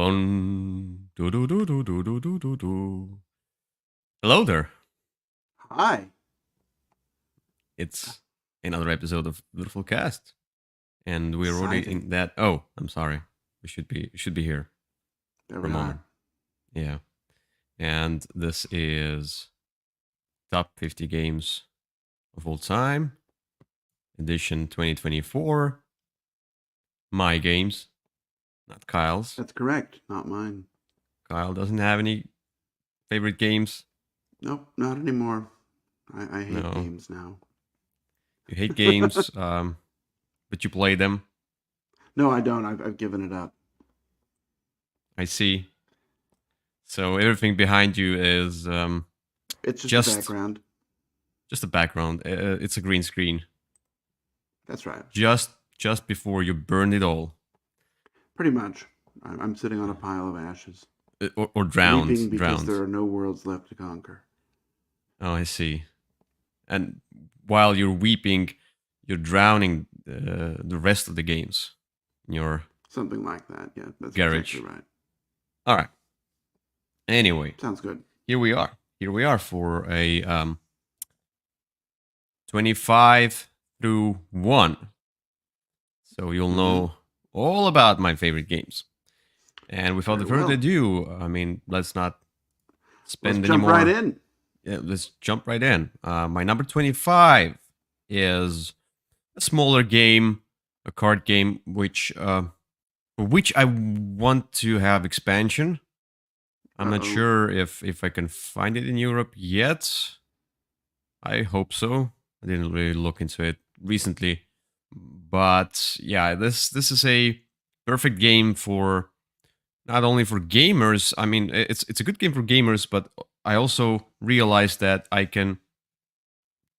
Dun, do, do, do, do, do, do, do, do, do. Hello there. Hi. It's another episode of Würfel Cast, and we're already Exciting. in that. Oh, I'm sorry. We should be here There for a we moment. are. Yeah, and this is top 50 games of all time, edition 2024. My games, not Kyle's. That's correct. Not mine. Kyle doesn't have any favorite games. Nope, not anymore. I hate No, games now. you hate games, but you play them. No, I don't. I've given it up. I see. So everything behind you is It's just the just background. just a background. It's a green screen. That's right. Just before you burn it all, Pretty much. I'm sitting on a pile of ashes, or weeping drowned, because drowned. there are no worlds left to conquer. Oh, I see. And while you're weeping, you're drowning the rest of the games in your Something like that. Yeah, that's exactly garage. right. All right. Anyway, Sounds good. here we are. Here we are for a 25 through 1. So you'll Mm-hmm. know all about my favorite games. And without Very further well. ado, I mean, let's not Let's spend any jump right more. in. Yeah, let's jump right in. My number 25 is a smaller game, a card game, for which I want to have expansion. I'm not Uh-oh. sure if I can find it in Europe yet. I hope so. I didn't really look into it recently, but yeah, this is a perfect game for not only for gamers. I mean, it's a good game for gamers, but I also realized that I can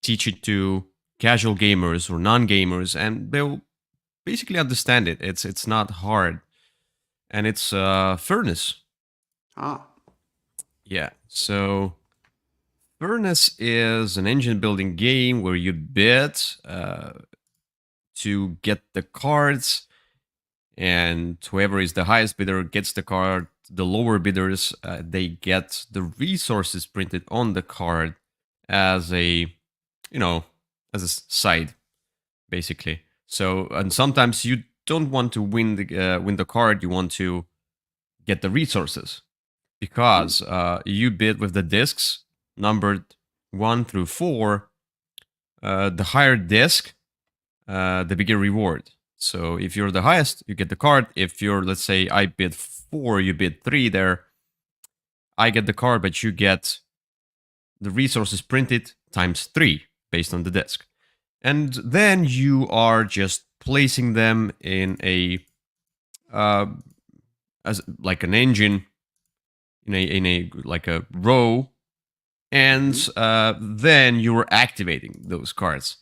teach it to casual gamers or non-gamers, and they'll basically understand it. It's not hard, and it's Furnace. Ah. Yeah, so Furnace is an engine building game where you bid to get the cards, and whoever is the highest bidder gets the card. The lower bidders they get the resources printed on the card as a, you know, as a side, basically. So, and sometimes you don't want to win the card. You want to get the resources Hmm. because you bid with the discs numbered 1 through 4. The higher disc, the bigger reward. So if you're the highest, you get the card. If you're, let's say, I bid 4, you bid 3 there, I get the card, but you get the resources printed times 3 based on the disc. And then you are just placing them in a, uh, as like an engine, in a like a row, Mm-hmm. and then you're activating those cards.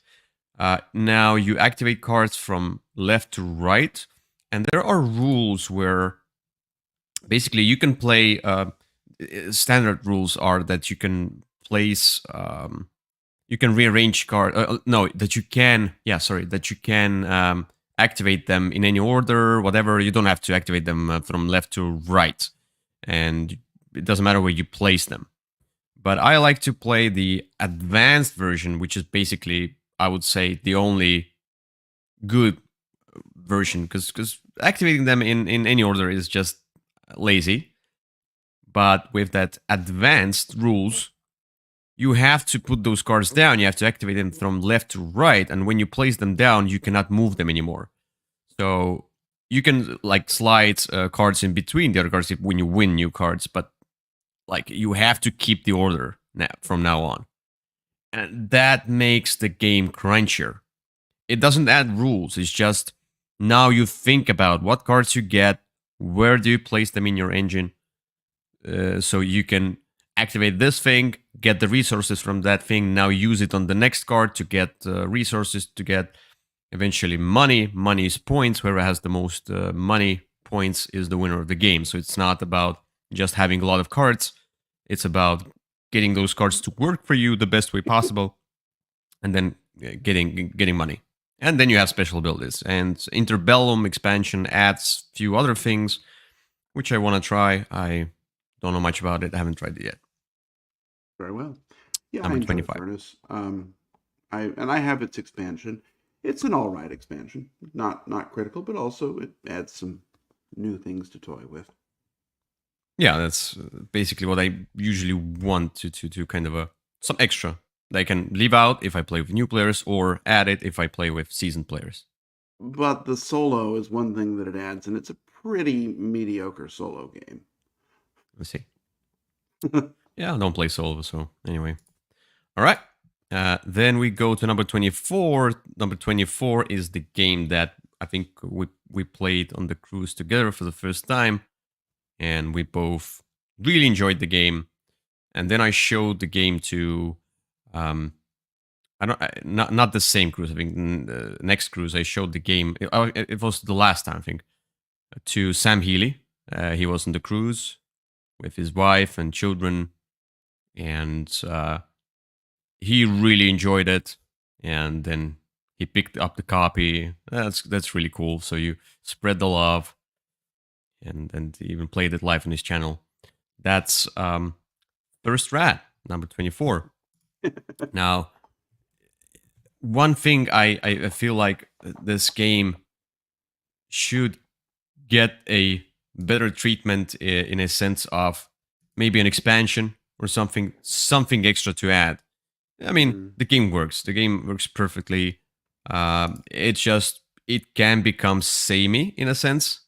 Now you activate cards from left to right, and there are rules where basically you can play. Standard rules are that you can place, you can rearrange card. No, that you can. Yeah, sorry, that you can activate them in any order, whatever. You don't have to activate them from left to right, and it doesn't matter where you place them. But I like to play the advanced version, which is basically, I would say, the only good version, because activating them in any order is just lazy. But with that advanced rules, you have to put those cards down. You have to activate them from left to right, and when you place them down, you cannot move them anymore. So you can like slide cards in between the other cards when you win new cards, but like you have to keep the order now from now on, and that makes the game crunchier. It doesn't add rules. It's just now you think about what cards you get, where do you place them in your engine, so you can activate this thing, get the resources from that thing, now use it on the next card to get resources, to get eventually money. Money is points. Whoever has the most money points is the winner of the game. So it's not about just having a lot of cards. It's about getting those cards to work for you the best way possible, and then getting money. And then you have special abilities. And Interbellum expansion adds a few other things. which I want to try. I don't know much about it. I haven't tried it yet. Very well. Yeah, I Number enjoy 25. Furnace. I have its expansion. It's an all right expansion. Not critical, but also it adds some new things to toy with. Yeah, that's basically what I usually want to kind of some extra that I can leave out if I play with new players or add it if I play with seasoned players. But the solo is one thing that it adds, and it's a pretty mediocre solo game. Let's see. Yeah, I don't play solo, so anyway. All right. Then we go to number 24. Number 24 is the game that I think we played on the cruise together for the first time, and we both really enjoyed the game. And then I showed the game to, not the same cruise. I think the next cruise I showed the game. It was the last time I think to Sam Healy. He was on the cruise with his wife and children, and he really enjoyed it. And then he picked up the copy. That's really cool. So you spread the love, and even played it live on his channel. That's First Rat, number 24. Now, one thing I feel like this game should get a better treatment in a sense of maybe an expansion or something extra to add. I mean, the game works. The game works perfectly. It can become samey in a sense,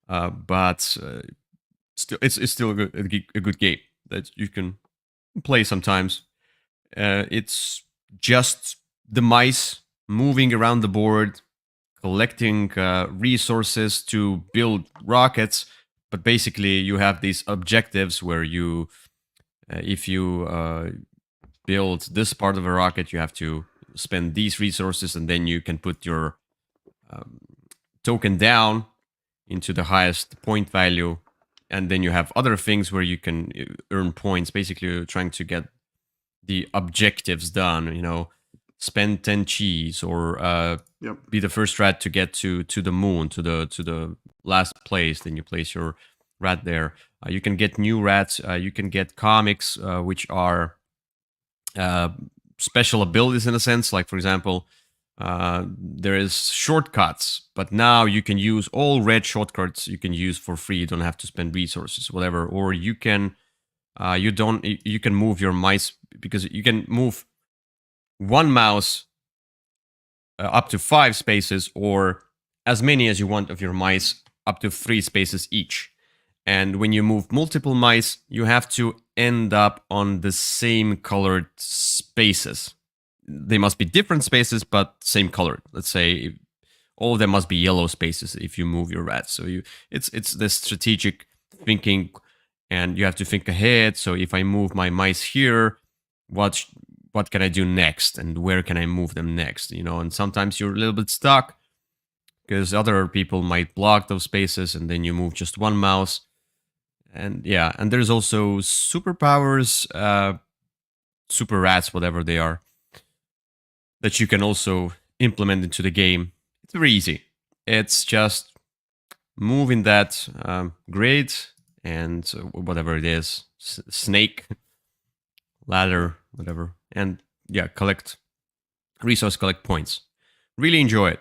but still, it's still a good game that you can play sometimes. It's just the mice moving around the board, collecting resources to build rockets. But basically, you have these objectives where you, if you build this part of a rocket, you have to spend these resources, and then you can put your token down into the highest point value. And then you have other things where you can earn points. Basically, you're trying to get the objectives done, spend 10 cheese or be the first rat to get to the moon, to the last place. Then you place your rat there. You can get new rats. You can get comics, which are special abilities in a sense. Like, for example, there is shortcuts, but now you can use all red shortcuts you can use for free. You don't have to spend resources, whatever. Or you can you can move your mice, because you can move one mouse up to 5 spaces, or as many as you want of your mice, up to 3 spaces each. And when you move multiple mice, you have to end up on the same colored spaces. They must be different spaces, but same colored. Let's say all of them must be yellow spaces if you move your rats. So it's this strategic thinking, and you have to think ahead. So if I move my mice here, what can I do next, and where can I move them next? And sometimes you're a little bit stuck because other people might block those spaces, and then you move just one mouse. And and there's also superpowers, super rats, whatever they are, that you can also implement into the game. It's very easy. It's just moving that grid and whatever it is, snake, ladder, whatever, and collect points. Really enjoy it.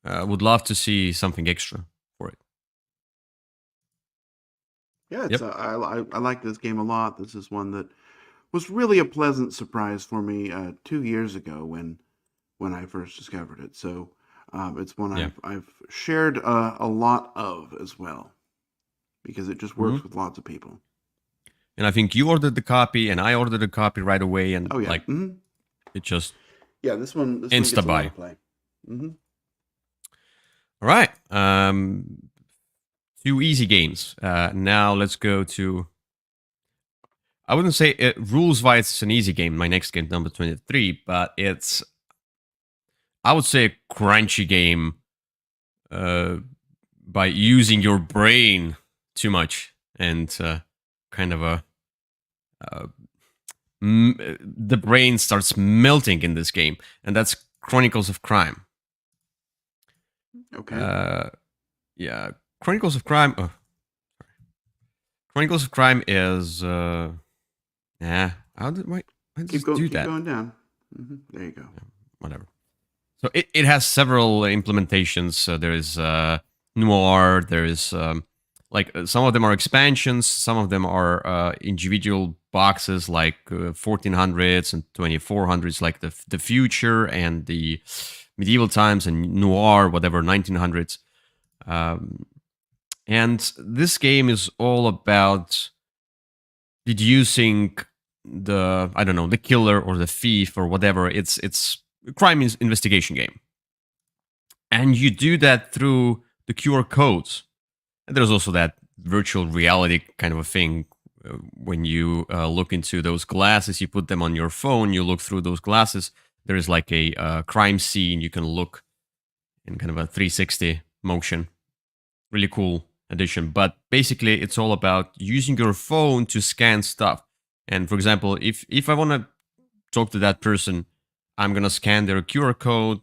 Would love to see something extra for it. Yeah, I like this game a lot. This is one that was really a pleasant surprise for me 2 years ago when I first discovered it. So it's one I've shared a lot of as well, because it just works with lots of people. And I think you ordered the copy, and I ordered a copy right away, and it just this one insta buy. Play. All right, 2 easy games. Now let's go to. I wouldn't say rules-wise it's an easy game. My next game, number 23, but it's, I would say, a crunchy game by using your brain too much, and kind of the brain starts melting in this game, and that's Chronicles of Crime. Okay. Chronicles of Crime. Chronicles of Crime is yeah. How did why does Keep it going. do Keep that? going down. There you go. Whatever. So it has several implementations. There is noir. There is some of them are expansions. Some of them are individual boxes, like 1400s and 2400s, like the future and the medieval times, and noir, whatever, 1900s. And this game is all about deducing the killer or the thief or whatever. It's a crime investigation game, and you do that through the QR codes. And there's also that virtual reality kind of a thing. When you look into those glasses, you put them on your phone, you look through those glasses, there is like a crime scene. You can look in kind of a 360 motion. Really cool addition. But basically, it's all about using your phone to scan stuff. And for example, if I want to talk to that person, I'm going to scan their QR code.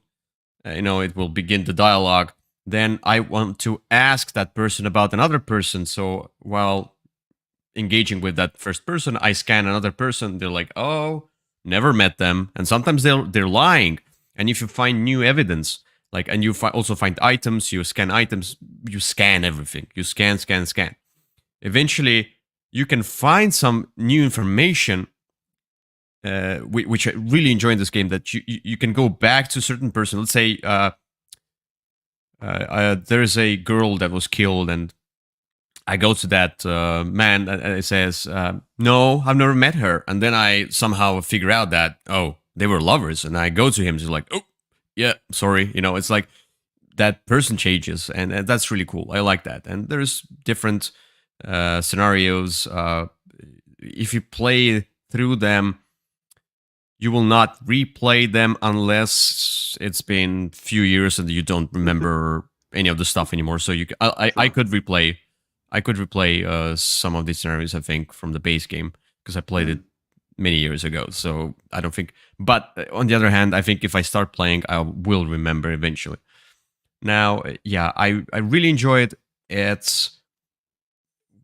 It will begin the dialogue. Then I want to ask that person about another person. So while engaging with that first person, I scan another person. They're like, "Oh, never met them," and sometimes they're lying. And if you find new evidence, and you also find items, you scan items, you scan everything. You scan, scan, scan. Eventually, you can find some new information, which I really enjoy in this game. That you can go back to a certain person. Let's say there's a girl that was killed, and I go to that man and it says, "No, I've never met her." And then I somehow figure out that, oh, they were lovers. And I go to him, he's like, "Oh, yeah, sorry." It's like that person changes, and that's really cool. I like that. And there's different scenarios. If you play through them, you will not replay them unless it's been a few years and you don't remember any of the stuff anymore. So I could replay. I could replay some of these scenarios, I think, from the base game, because I played it many years ago. So I don't think. But on the other hand, I think if I start playing, I will remember eventually. Now, yeah, I really enjoy it. It's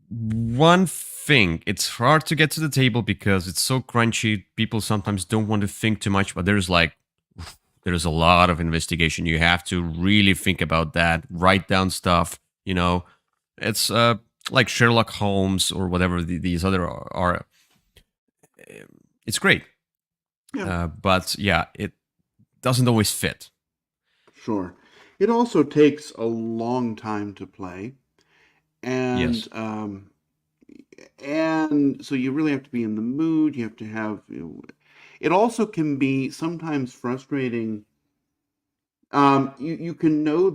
one thing. It's hard to get to the table because it's so crunchy. People sometimes don't want to think too much, but there's a lot of investigation. You have to really think about that, write down stuff, It's like Sherlock Holmes or whatever these other are. It's great. Yeah. But yeah, it doesn't always fit. Sure. It also takes a long time to play. And Yes. and so you really have to be in the mood. You have to have. It also can be sometimes frustrating. You can know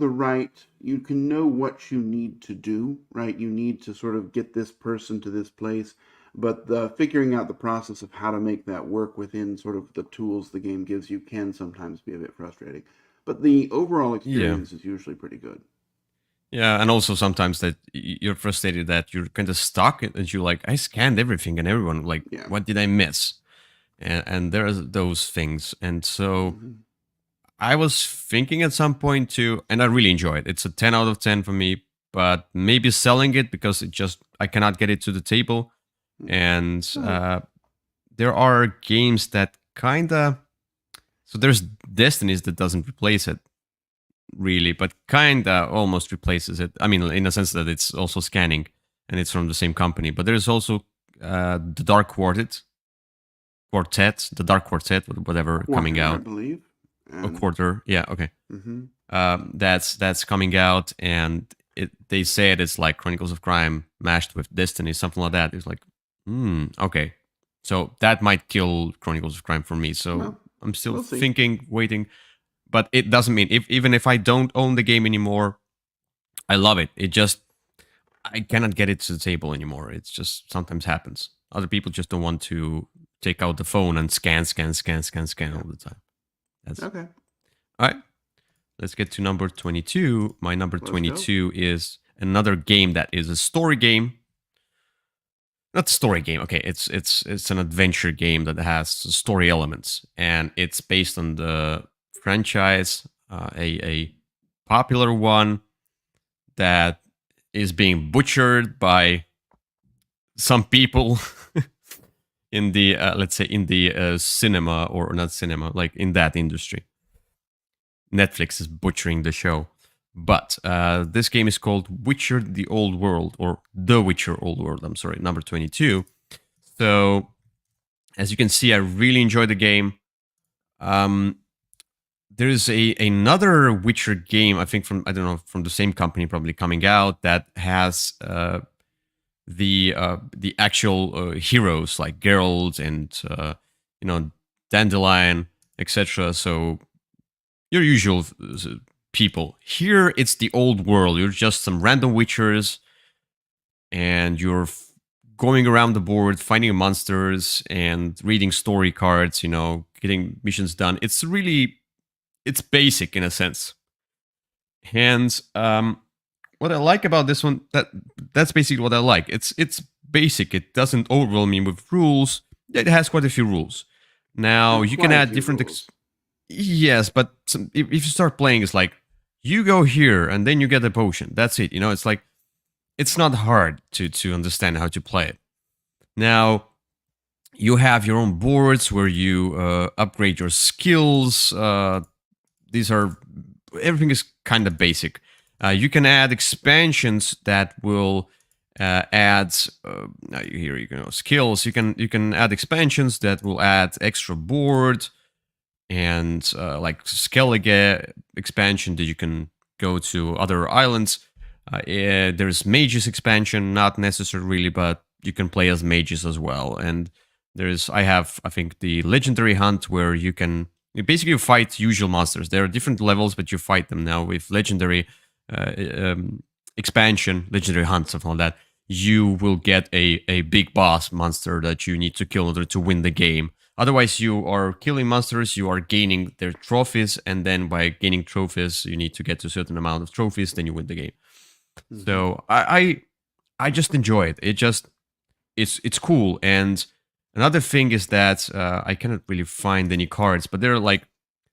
you can know what you need to do, right? You need to sort of get this person to this place, but the figuring out the process of how to make that work within sort of the tools the game gives you can sometimes be a bit frustrating. But the overall Yeah. experience is usually pretty good. Yeah, and also sometimes that you're frustrated that you're kind of stuck and you're like, I scanned everything and everyone, like, Yeah. what did I miss? And there's those things. And so Mhm. I was thinking at some point too, and I really enjoy it. It's a 10 out of 10 for me, but maybe selling it because I cannot get it to the table. And Oh, there are games that kind of, so there's Destinies that doesn't replace it really, but kind of almost replaces it. I mean, in a sense that it's also scanning and it's from the same company. But there's also the Dark Quartet, the Dark Quartet, whatever, coming Quarter, I out. believe. A And quarter, yeah, okay. hmm That's coming out, and they said it's like Chronicles of Crime mashed with Destiny, something like that. It's like, okay, so that might kill Chronicles of Crime for me. So well, I'm still we'll see. thinking, waiting, but it doesn't mean even if I don't own the game anymore, I love it. It just I cannot get it to the table anymore. It's just sometimes happens. Other people just don't want to take out the phone and scan, scan, scan, scan, scan Yeah. all the time. That's Okay. all right. Let's get to number 22. My number Let's go. 22 is another game that is a story game. Not a story game. Okay, it's an adventure game that has story elements, and it's based on the franchise, a popular one that is being butchered by some people in the let's say in the cinema, or not cinema, like in that industry. Netflix is butchering the show. But this game is called Witcher: The Old World, or The Witcher Old World. I'm sorry, number 22. So, as you can see, I really enjoyed the game. There's another Witcher game, I think, from, I don't know, from the same company, probably coming out, that has the actual heroes like Geralt and Dandelion, etc. So your usual people. Here it's the old world. You're just some random Witchers, and you're going around the board, finding monsters and reading story cards. Getting missions done. It's basic in a sense. And what I like about this one, that's basically what I like. It's basic. It doesn't overwhelm me with rules. It has quite a few rules. Now you can add different. Yes, but if you start playing, it's like you go here and then you get a potion. That's it. It's like it's not hard to understand how to play it. Now you have your own boards where you upgrade your skills. Everything is kind of basic. You can add expansions that will add here skills. You can add expansions that will add extra board, and like Skellige expansion that you can go to other islands. There's mages expansion, not necessary really, but you can play as mages as well. And I think the legendary hunt, where you basically fight usual monsters. There are different levels, but you fight them now with legendary expansion, legendary hunt, something like that. You will get a big boss monster that you need to kill in order to win the game. Otherwise, you are killing monsters, you are gaining their trophies, and then by gaining trophies, you need to get to a certain amount of trophies, then you win the game. Mm-hmm. So I just enjoy it. It's cool. And another thing is that I cannot really find any cards, but they're like,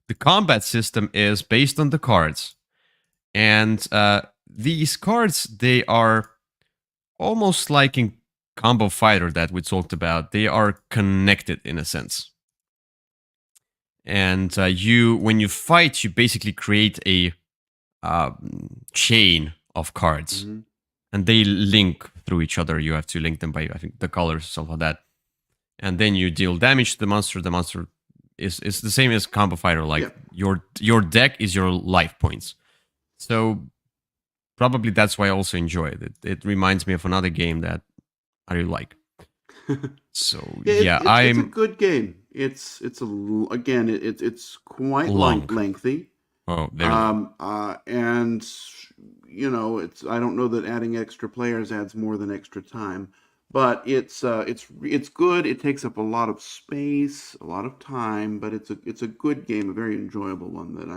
the combat system is based on the cards. And these cards, they are almost like in Combo Fighter that we talked about. They are connected in a sense. And when you fight, you basically create a chain of cards. Mm-hmm. And they link through each other. You have to link them by, I think, the colors, something like that. And then you deal damage to the monster. The monster is the same as Combo Fighter. Like, your deck is your life points. So probably that's why I also enjoy it. It reminds me of another game that I really like. So it's a good game. It's quite lengthy. Oh, very long. And I don't know that adding extra players adds more than extra time, but it's good. It takes up a lot of space, a lot of time, but it's a good game, a very enjoyable one that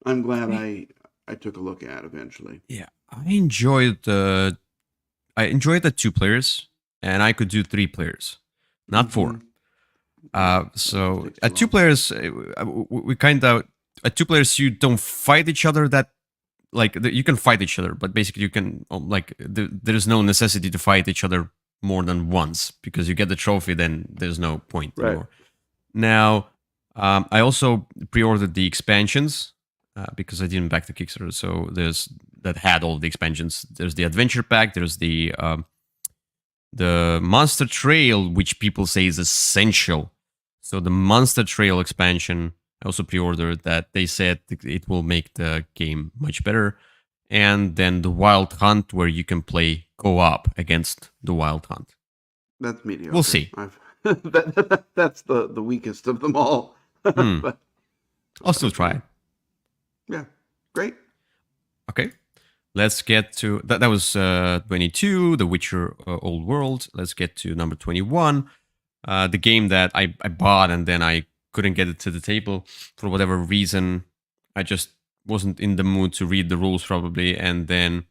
I'm glad I took a look at eventually. Yeah, I enjoyed the 2 players, and I could do 3 players, not 4. So at 2 players, we kind of at 2 players you don't fight each other that. Like, you can fight each other, but basically you can, there's no necessity to fight each other more than once, because you get the trophy, then there's no point anymore. Now, I also pre-ordered the expansions because I didn't back the Kickstarter, so that had all the expansions. There's the Adventure Pack, there's the Monster Trail, which people say is essential. So the Monster Trail expansion, I also pre-ordered that. They said it will make the game much better. And then the Wild Hunt, where you can play co-op against the Wild Hunt. That's mediocre. We'll see. That's the weakest of them all. But, I'll still try it. Yeah, great. Okay, let's get to... That was 22, The Witcher Old World. Let's get to number 21. The game that I bought and then I couldn't get it to the table for whatever reason. I just wasn't in the mood to read the rules probably, and then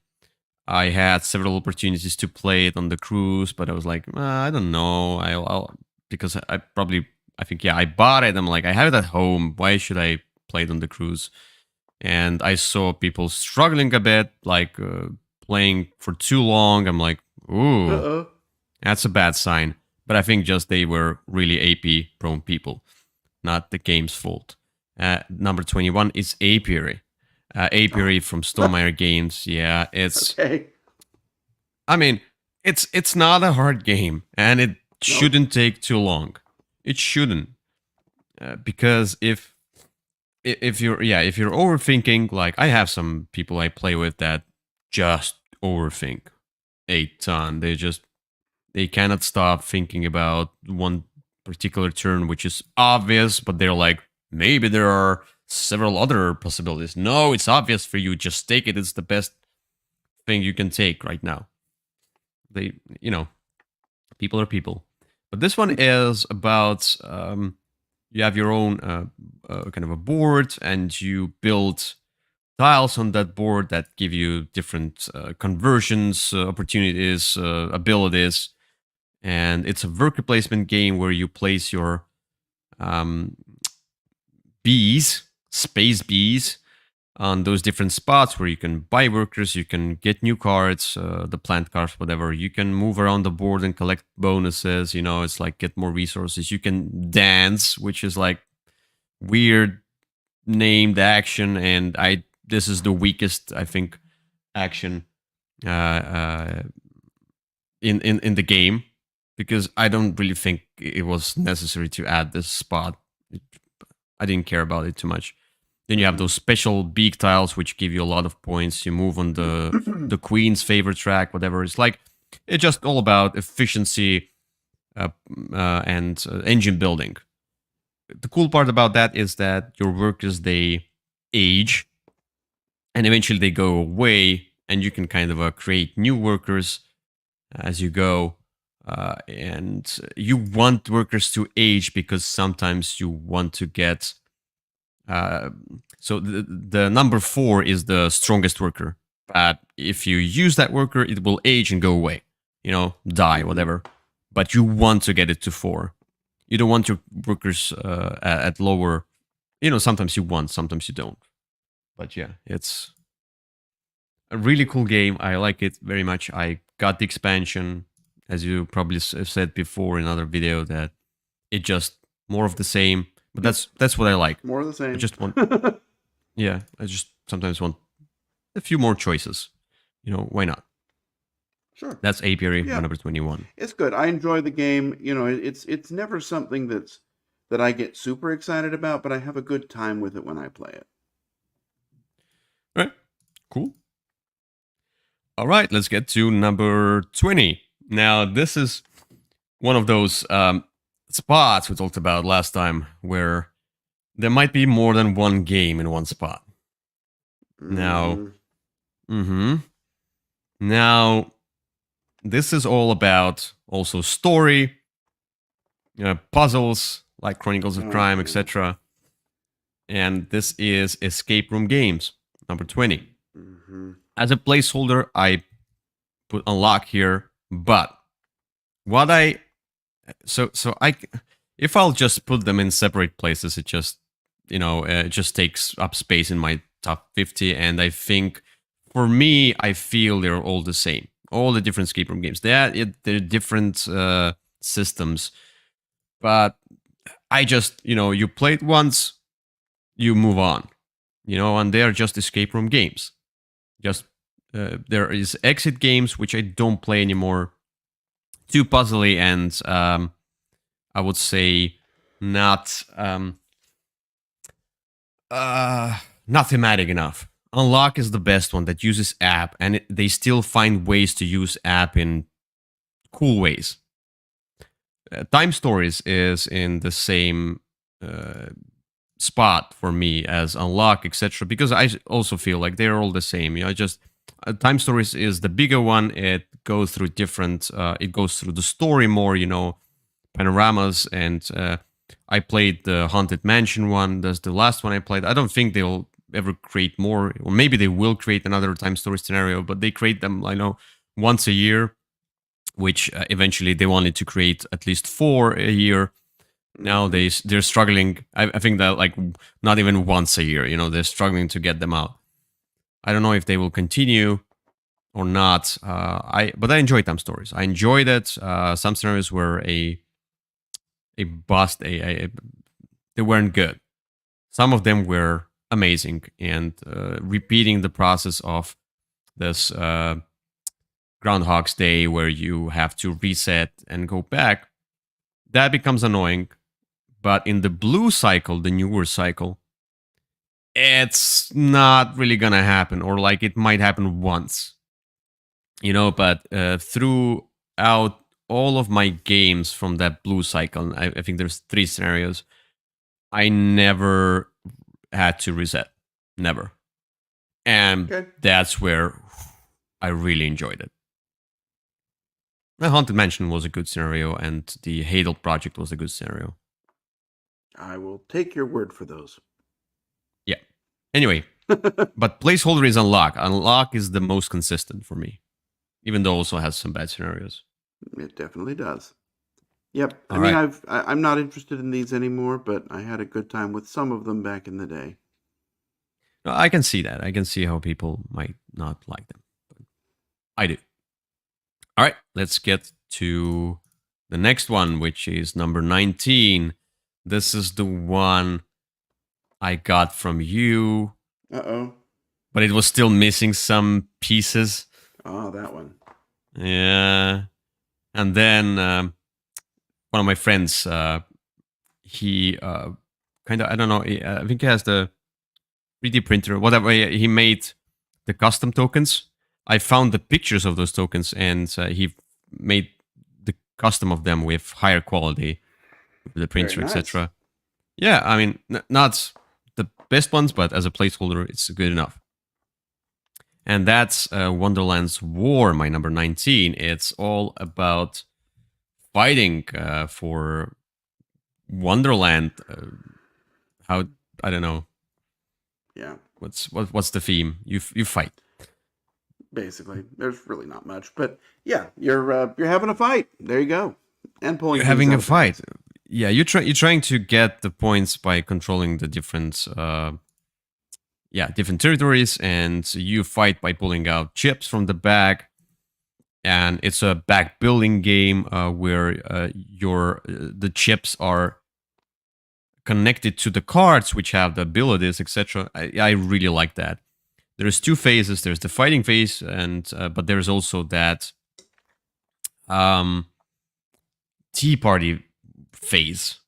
I had several opportunities to play it on the cruise, but I was like, I don't know. I'll because I think I bought it. I'm like, I have it at home. Why should I play it on the cruise? And I saw people struggling a bit, like playing for too long. I'm like, Ooh, Uh-oh. that's a bad sign. But I think just they were really AP prone people, not the game's fault. Number 21 is Apiary. Apiary from Stonemaier Games. Yeah, it's. Okay. I mean, it's not a hard game, and it Nope. shouldn't take too long. It shouldn't, because if you're overthinking, like I have some people I play with that just overthink a ton. They cannot stop thinking about one particular turn, which is obvious, but they're like, maybe there are several other possibilities. No, it's obvious for you. Just take it. It's the best thing you can take right now. They, people are people. But this one is about you have your own kind of a board, and you build tiles on that board that give you different conversions, opportunities, abilities. And it's a worker placement game where you place your um, bees, space bees, on those different spots where you can buy workers, you can get new cards, the plant cards, whatever. You can move around the board and collect bonuses. It's like get more resources. You can dance, which is like weird named action, and this is the weakest, I think, action in the game, because I don't really think it was necessary to add this spot. I didn't care about it too much. Then you have those special beak tiles, which give you a lot of points. You move on the queen's favorite track, whatever. It's just all about efficiency and engine building. The cool part about that is that your workers, they age, and eventually they go away, and you can kind of create new workers as you go. And you want workers to age because sometimes you want to get so the number 4 is the strongest worker, but if you use that worker, it will age and go away, die, whatever. But you want to get it to 4. You don't want your workers at lower. Sometimes you want, sometimes you don't. But yeah, it's a really cool game. I like it very much. I got the expansion, as you probably have said before in another video, that it just more of the same. But that's what I like. More of the same. I just want, yeah. I just sometimes want a few more choices. Why not? Sure. That's Apiary, number 21. It's good. I enjoy the game. It's never something that I get super excited about, but I have a good time with it when I play it. All right. Cool. All right, let's get to number 20. Now, this is one of those spots we talked about last time where there might be more than one game in one spot. Now, now, this is all about also story, puzzles like Chronicles of Crime, etc. And this is Escape Room Games, number 20. As a placeholder, I put Unlock here, but what if I'll just put them in separate places, it just it just takes up space in my top 50. And I think for me, I feel they're all the same. All the different escape room games. They're different systems, but I just you play it once, you move on, and they're just escape room games. Just there is exit games, which I don't play anymore. Too puzzly, and I would say not thematic enough. Unlock is the best one that uses app, and they still find ways to use app in cool ways. Time Stories is in the same spot for me as Unlock, etc. Because I also feel like they're all the same. Time Stories is the bigger one. It goes through different. It goes through the story more. Panoramas, and I played the Haunted Mansion one. That's the last one I played. I don't think they'll ever create more, or maybe they will create another Time Story scenario, but they create them, once a year, which eventually they wanted to create at least 4 a year. Now they're struggling. I think that not even once a year. They're struggling to get them out. I don't know if they will continue. or not. But I enjoyed some stories. I enjoyed it. Some scenarios were a bust. They weren't good. Some of them were amazing, and repeating the process of this Groundhog's Day where you have to reset and go back, that becomes annoying. But in the blue cycle, the newer cycle, it's not really gonna happen, or like it might happen once, But throughout all of my games from that blue cycle, I think there's 3 scenarios. I never had to reset, never, and Okay. that's where I really enjoyed it. The Haunted Mansion was a good scenario, and the Hadel project was a good scenario. I will take your word for those. Yeah. Anyway, but placeholder is unlock. Unlock is the most consistent for me, even though it also has some bad scenarios. It definitely does. Yep. All I mean, right. I'm not interested in these anymore, but I had a good time with some of them back in the day. I can see that. I can see how people might not like them. But I do. All right, let's get to the next one, which is number 19. This is the one I got from you, Uh-oh. but it was still missing some pieces. Oh, that one. Yeah. And then one of my friends, he kind of, I don't know, I think he has the 3D printer, whatever. He made the custom tokens. I found the pictures of those tokens, and he made the custom of them with higher quality, with the printer, Very nice. etc. Yeah, I mean, not the best ones, but as a placeholder, it's good enough. And that's Wonderland's War, my number 19. It's all about fighting for Wonderland. How, I don't know. Yeah. What's the theme? You fight. Basically, there's really not much, but yeah, you're having a fight. There you go, and pulling. You're things having out a of bags. fight. Yeah, you're trying to get the points by controlling the different different territories, and you fight by pulling out chips from the bag. And it's a bag building game where the chips are connected to the cards, which have the abilities, etc. I really like that. There's 2 phases. There's the fighting phase, and but there's also that tea party phase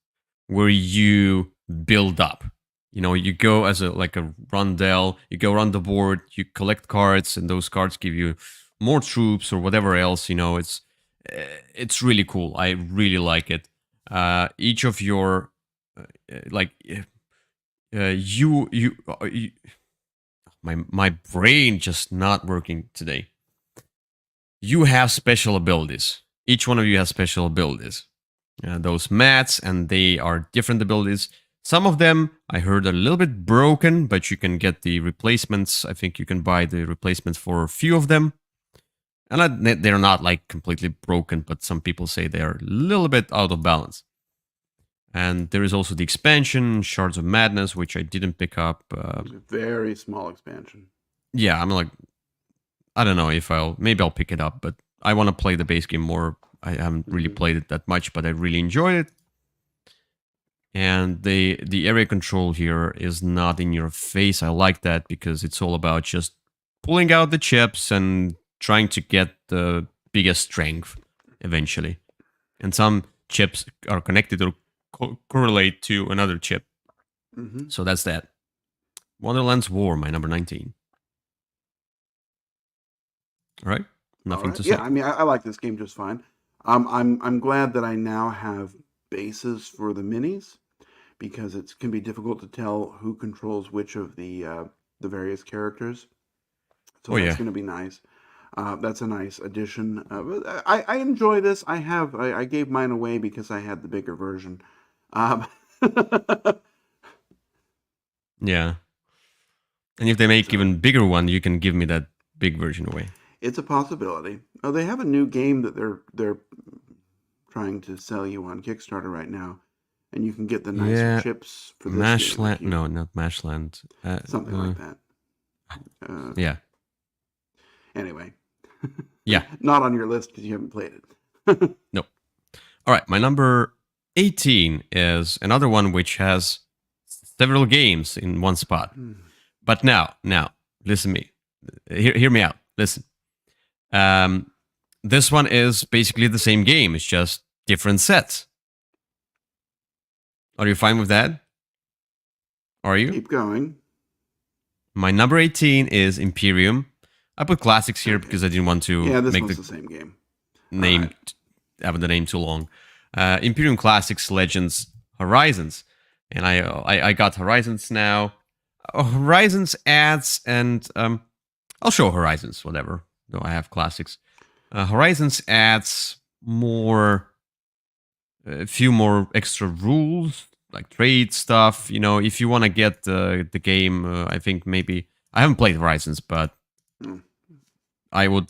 where you build up. You go as a rondel. You go around the board. You collect cards, and those cards give you more troops or whatever else. It's really cool. I really like it. Each of your you my brain just not working today. You have special abilities. Each one of you has special abilities. Those mats, and they are different abilities. Some of them I heard are a little bit broken, but you can get the replacements. I think you can buy the replacements for a few of them. And they're not like completely broken, but some people say they are a little bit out of balance. And there is also the expansion, Shards of Madness, which I didn't pick up. It's a very small expansion. Yeah, I'm like, I don't know if maybe I'll pick it up, but I want to play the base game more. I haven't really played it that much, but I really enjoyed it. And the area control here is not in your face. I like that because it's all about just pulling out the chips and trying to get the biggest strength eventually. And some chips are connected or correlate to another chip. Mm-hmm. So that's that. Wonderland's War, my number 19. All right. Nothing to say. Yeah, I mean, I like this game just fine. I'm glad that I now have bases for the minis because it can be difficult to tell who controls which of the various characters. So that's going to be nice. That's a nice addition. I enjoy this. I gave mine away because I had the bigger version. Yeah. And if they make even bigger one, you can give me that big version away. It's a possibility. Oh, they have a new game that they're trying to sell you on Kickstarter right now, and you can get the nicer chips for this Mashland. game. No, not Mashland. Something like that. Yeah. Anyway, Yeah. Not on your list because you haven't played it. No. All right. My number 18 is another one which has several games in one spot. But now, listen to me. Hear me out. Listen. This one is basically the same game. It's just different sets. Are you fine with that? Are you? Keep going. My number 18 is Imperium. I put classics here because I didn't want to this make one's the the same game. name Right. having the name too long. Imperium Classics, Legends, Horizons, and I got Horizons now. Horizons adds, and I'll show Horizons, whatever. Though I have classics. Horizons adds a few more extra rules, like trade stuff. You know, if you want to get the game, I think maybe I haven't played Horizons, but I would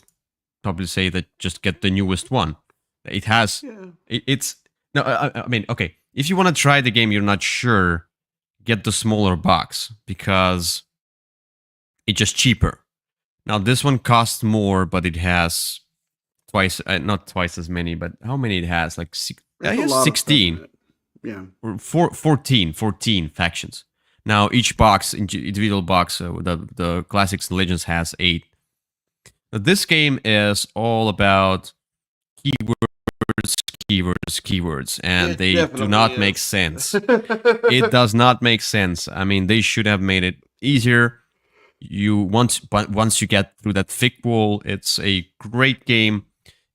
probably say that just get the newest one. It has, it's no, I mean, okay. If you want to try the game, you're not sure, get the smaller box because it's just cheaper. Now this one costs more, but it has twice, not twice as many, but how many it has? Like I guess 16. Yeah. Or 14 factions. Now each box, individual box, the Classics and Legends has 8. Now, this game is all about keywords, and It they do not make sense. It does not make sense. I mean, they should have made it easier. But once you get through that thick wall, it's a great game.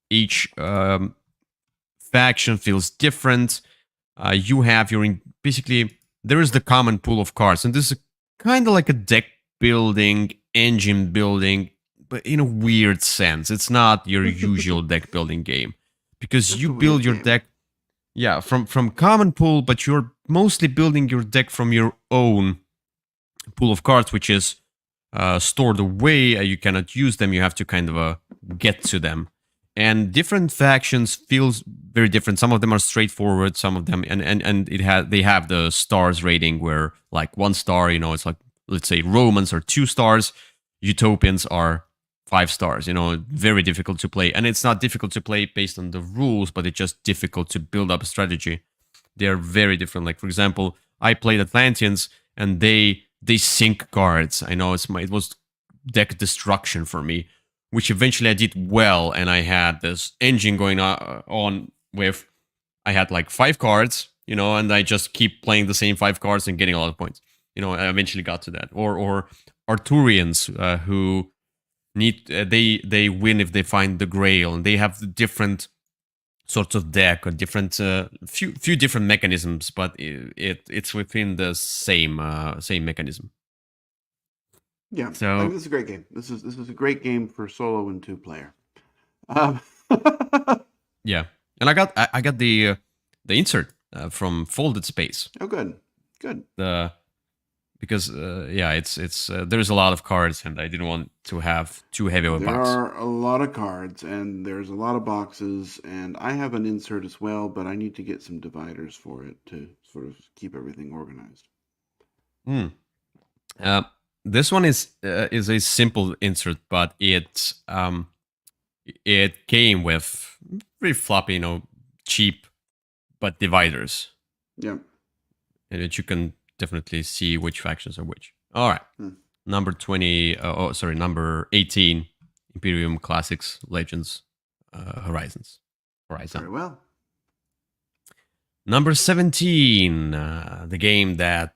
Each faction feels different. You have basically there is the common pool of cards, and this is kind of like a deck building, engine building, but in a weird sense. It's not your usual deck building game because you build your deck, from common pool, but you're mostly building your deck from your own pool of cards, which is stored away. You cannot use them. You have to kind of get to them. And different factions feels very different. Some of them are straightforward. Some of them, and they have the stars rating where like 1 star, it's like, let's say Romans are 2 stars, Utopians are 5 stars. Very difficult to play, and it's not difficult to play based on the rules, but it's just difficult to build up a strategy. They are very different. Like for example, I played Atlanteans, and they sink cards. I know it was deck destruction for me, which eventually I did well, and I had this engine going on with, I had like 5 cards, and I just keep playing the same 5 cards and getting a lot of points. I eventually got to that. Or Arturians who need, they win if they find the Grail, and they have different sorts of deck or different few different mechanisms, but it's within the same mechanism. Yeah, So I think this is a great game. This is a great game for solo and 2-player. Yeah, and I got the insert from Folded Space. Oh, good. Because it's there's a lot of cards, and I didn't want to have too heavy of a box. There are a lot of cards, and there's a lot of boxes, and I have an insert as well, but I need to get some dividers for it to sort of keep everything organized. This one is a simple insert, but it came with very floppy, cheap, but dividers. Yeah. And that you can definitely see which factions are which. All right. Number 20. Number 18. Imperium Classics, Legends, Horizons. Very well. Number 17. The game that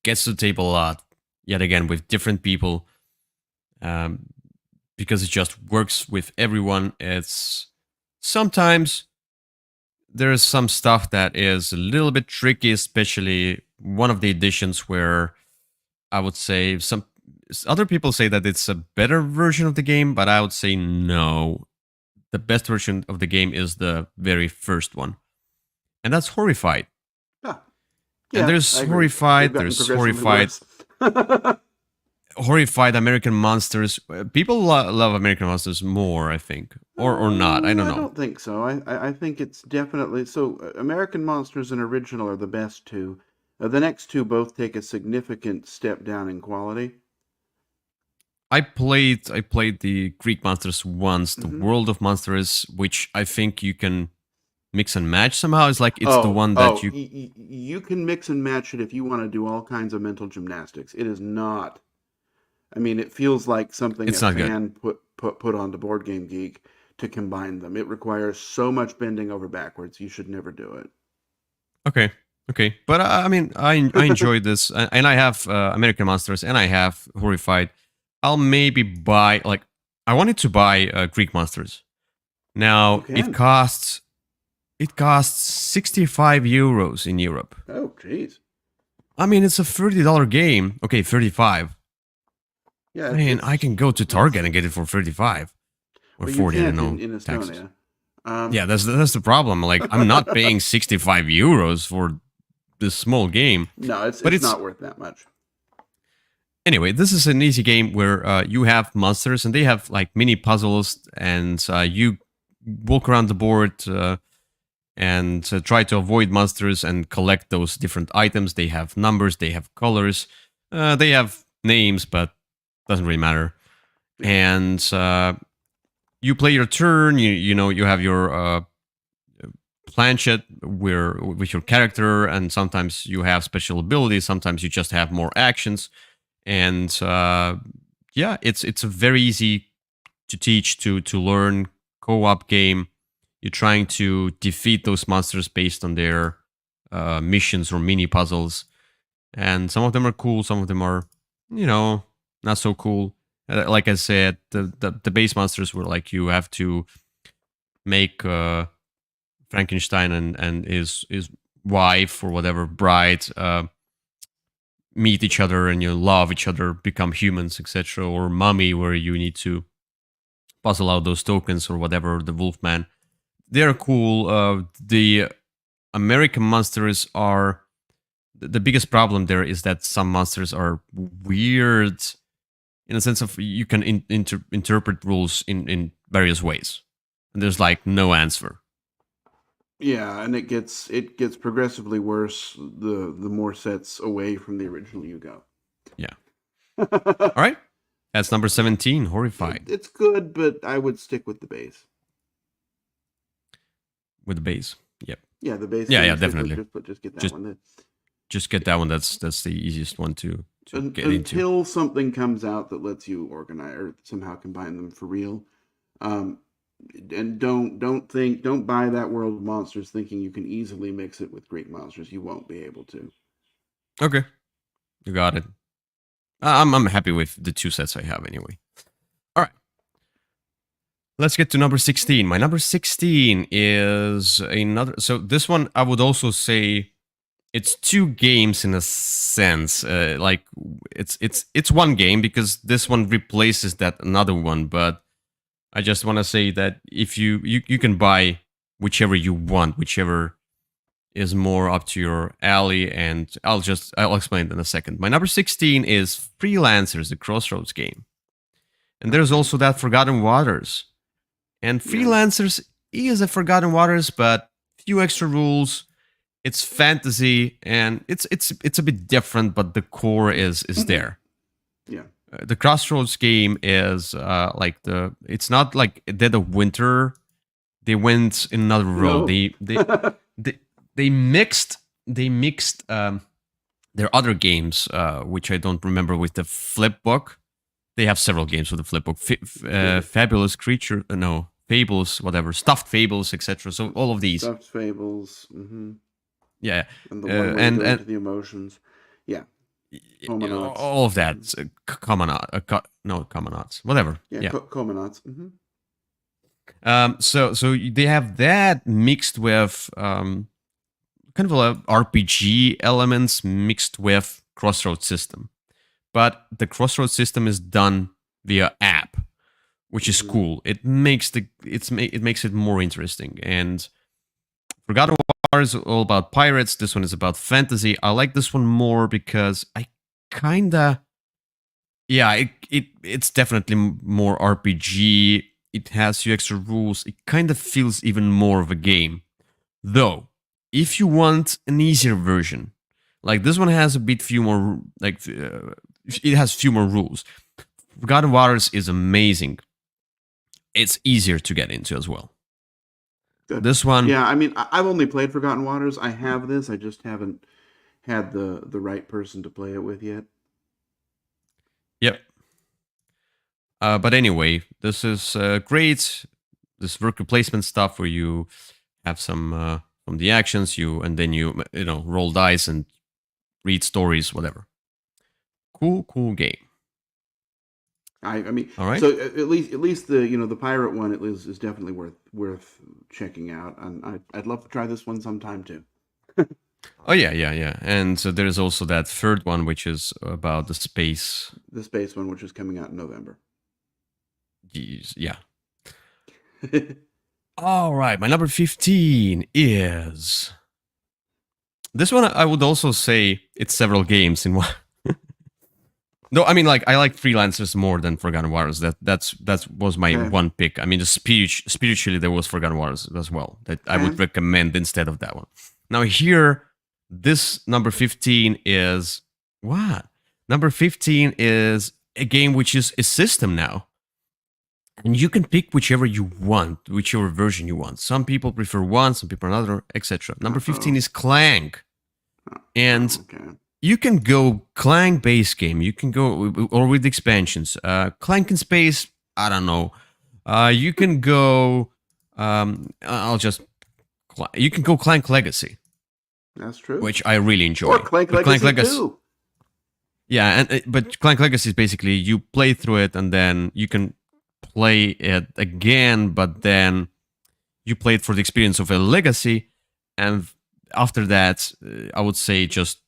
gets to the table a lot. Yet again, with different people, because it just works with everyone. It's sometimes there's some stuff that is a little bit tricky, especially one of the editions where I would say some other people say that it's a better version of the game, but I would say no. The best version of the game is the very first one, and that's Horrified. Yeah, and there's Horrified, there's Horrified. Horrified American Monsters. People love American Monsters more, I think, or not. I don't know. I don't think so. I think it's definitely so. American Monsters and Original are the best two. The next two both take a significant step down in quality. I played the Greek monsters once, the Mm-hmm. World of Monsters, which I think you can mix and match somehow. It's like it's the Oh, one that oh, you. you can mix and match it if you want to do all kinds of mental gymnastics. It is not. I mean, it feels like something It's a not good. fan put onto Board Game Geek to combine them. It requires so much bending over backwards. You should never do Okay, okay, but I mean, I it. enjoyed this, and I have American Monsters, and I have Horrified. I'll maybe buy like I wanted to buy Greek Monsters. You Now can. it costs 65 euros in Europe. Oh, jeez. I mean, it's a $30 game. Okay, 35. Yeah, I mean, I can go to Target it's and get it for 35 or well, you 40. I don't can't know in taxes. Estonia. Um, Yeah, that's the problem. Like, I'm not paying 65 euros for this small game, no, but it's it's not worth that much. anyway. This is an easy game where you have monsters and they have like mini puzzles, and you walk around the board and try to avoid monsters and collect those different items. They have numbers, they have colors, they have names, but doesn't really matter. Yeah. And you play your turn. You know you have your planchette where with your character, and sometimes you have special abilities. Sometimes you just have more actions, and yeah, it's a very easy to teach to learn co-op game. You're trying to defeat those monsters based on their missions or mini puzzles, and some of them are cool. Some of them are, not so cool. Like I said, the base monsters were like you have to make Frankenstein and his wife or whatever bride meet each other and you love each other, become humans, etc. Or Mummy, where you need to puzzle out those tokens or whatever. The Wolfman, they're cool. The American monsters are the biggest problem. There is that some monsters are weird in a sense of you can interpret rules in various ways, and there's like no answer. Yeah, and it gets progressively worse the more sets away from the original you go. Yeah. All right. That's number 17, Horrified. It's good, but I would stick with the base. With the base. Yep. Yeah, the base. Yeah, definitely. Just get that Just one. just get that one. That's the easiest one to get into. Until something comes out that lets you organize or somehow combine them for real. And don't buy that World of Monsters thinking you can easily mix it with Greek monsters. You won't be able to. Okay. You got it. I'm happy with the two sets I have anyway. All right. Let's get to number 16. My number 16 is another. So this one, I would also say it's two games in a sense. Like it's one game because this one replaces that another one. But I just want to say that if you can buy whichever you want, whichever is more up to your alley, and I'll explain it in a second. My number 16 is Freelancers, the Crossroads game. And there's also that Forgotten Waters. And Freelancers is a Forgotten Waters, but few extra rules. It's fantasy and it's a bit different, but the core is there. Yeah. The Crossroads game is it's not like Dead of Winter. They went in another road. No. They mixed their other games, which I don't remember, with the flip book. They have several games with the flip book. Fabulous Creature, Fables, whatever, Stuffed Fables, etc. So all of these. Stuffed Fables. Mm-hmm. Yeah. And the one way to go into the emotions. Yeah. Comanauts. All of that. Comanauts. Whatever. Yeah. Comanauts. Mm-hmm. So they have that mixed with kind of a RPG elements mixed with Crossroads system, but the Crossroads system is done via app, which is cool. It makes it makes it more interesting. And Forgotten Waters is all about pirates. This one is about fantasy. I like this one more because it's definitely more RPG. It has few extra rules. It kind of feels even more of a game. Though, if you want an easier version, like this one has a bit few more, it has few more rules. Forgotten Waters is amazing. It's easier to get into as well. Good. This one, Yeah, I mean, I've only played Forgotten Waters. I have this. I just haven't had the right person to play it with yet. yep. But anyway, this is great. This worker placement stuff where you have some from the actions, and then you roll dice and read stories, whatever. Cool game. I mean, All right. so at least the the pirate one is definitely worth checking out, and I'd love to try this one sometime too. Oh yeah. And so there's also that third one, which is about the space. The space one, which is coming out in November. Yeah. All right, my number 15 is this one. I would also say it's several games in one. No, I mean, like, I like Freelancers more than Forgotten Waters. That was my one pick. I mean, spiritually there was Forgotten Waters as well that I would recommend instead of that one. Now here, this number 15 is what? Number 15 is a game which is a system now. And you can pick whichever you want, whichever version you want. Some people prefer one, some people another, etc. Number 15 is Clank. And you can go Clank base game. You can go, or with expansions. Clank in Space, I don't know. You can go, you can go Clank Legacy. That's true. Which I really enjoy. Or Clank Legacy 2. Yeah, but Clank Legacy is basically you play through it and then you can play it again, but then you play it for the experience of a legacy, and after that, I would say just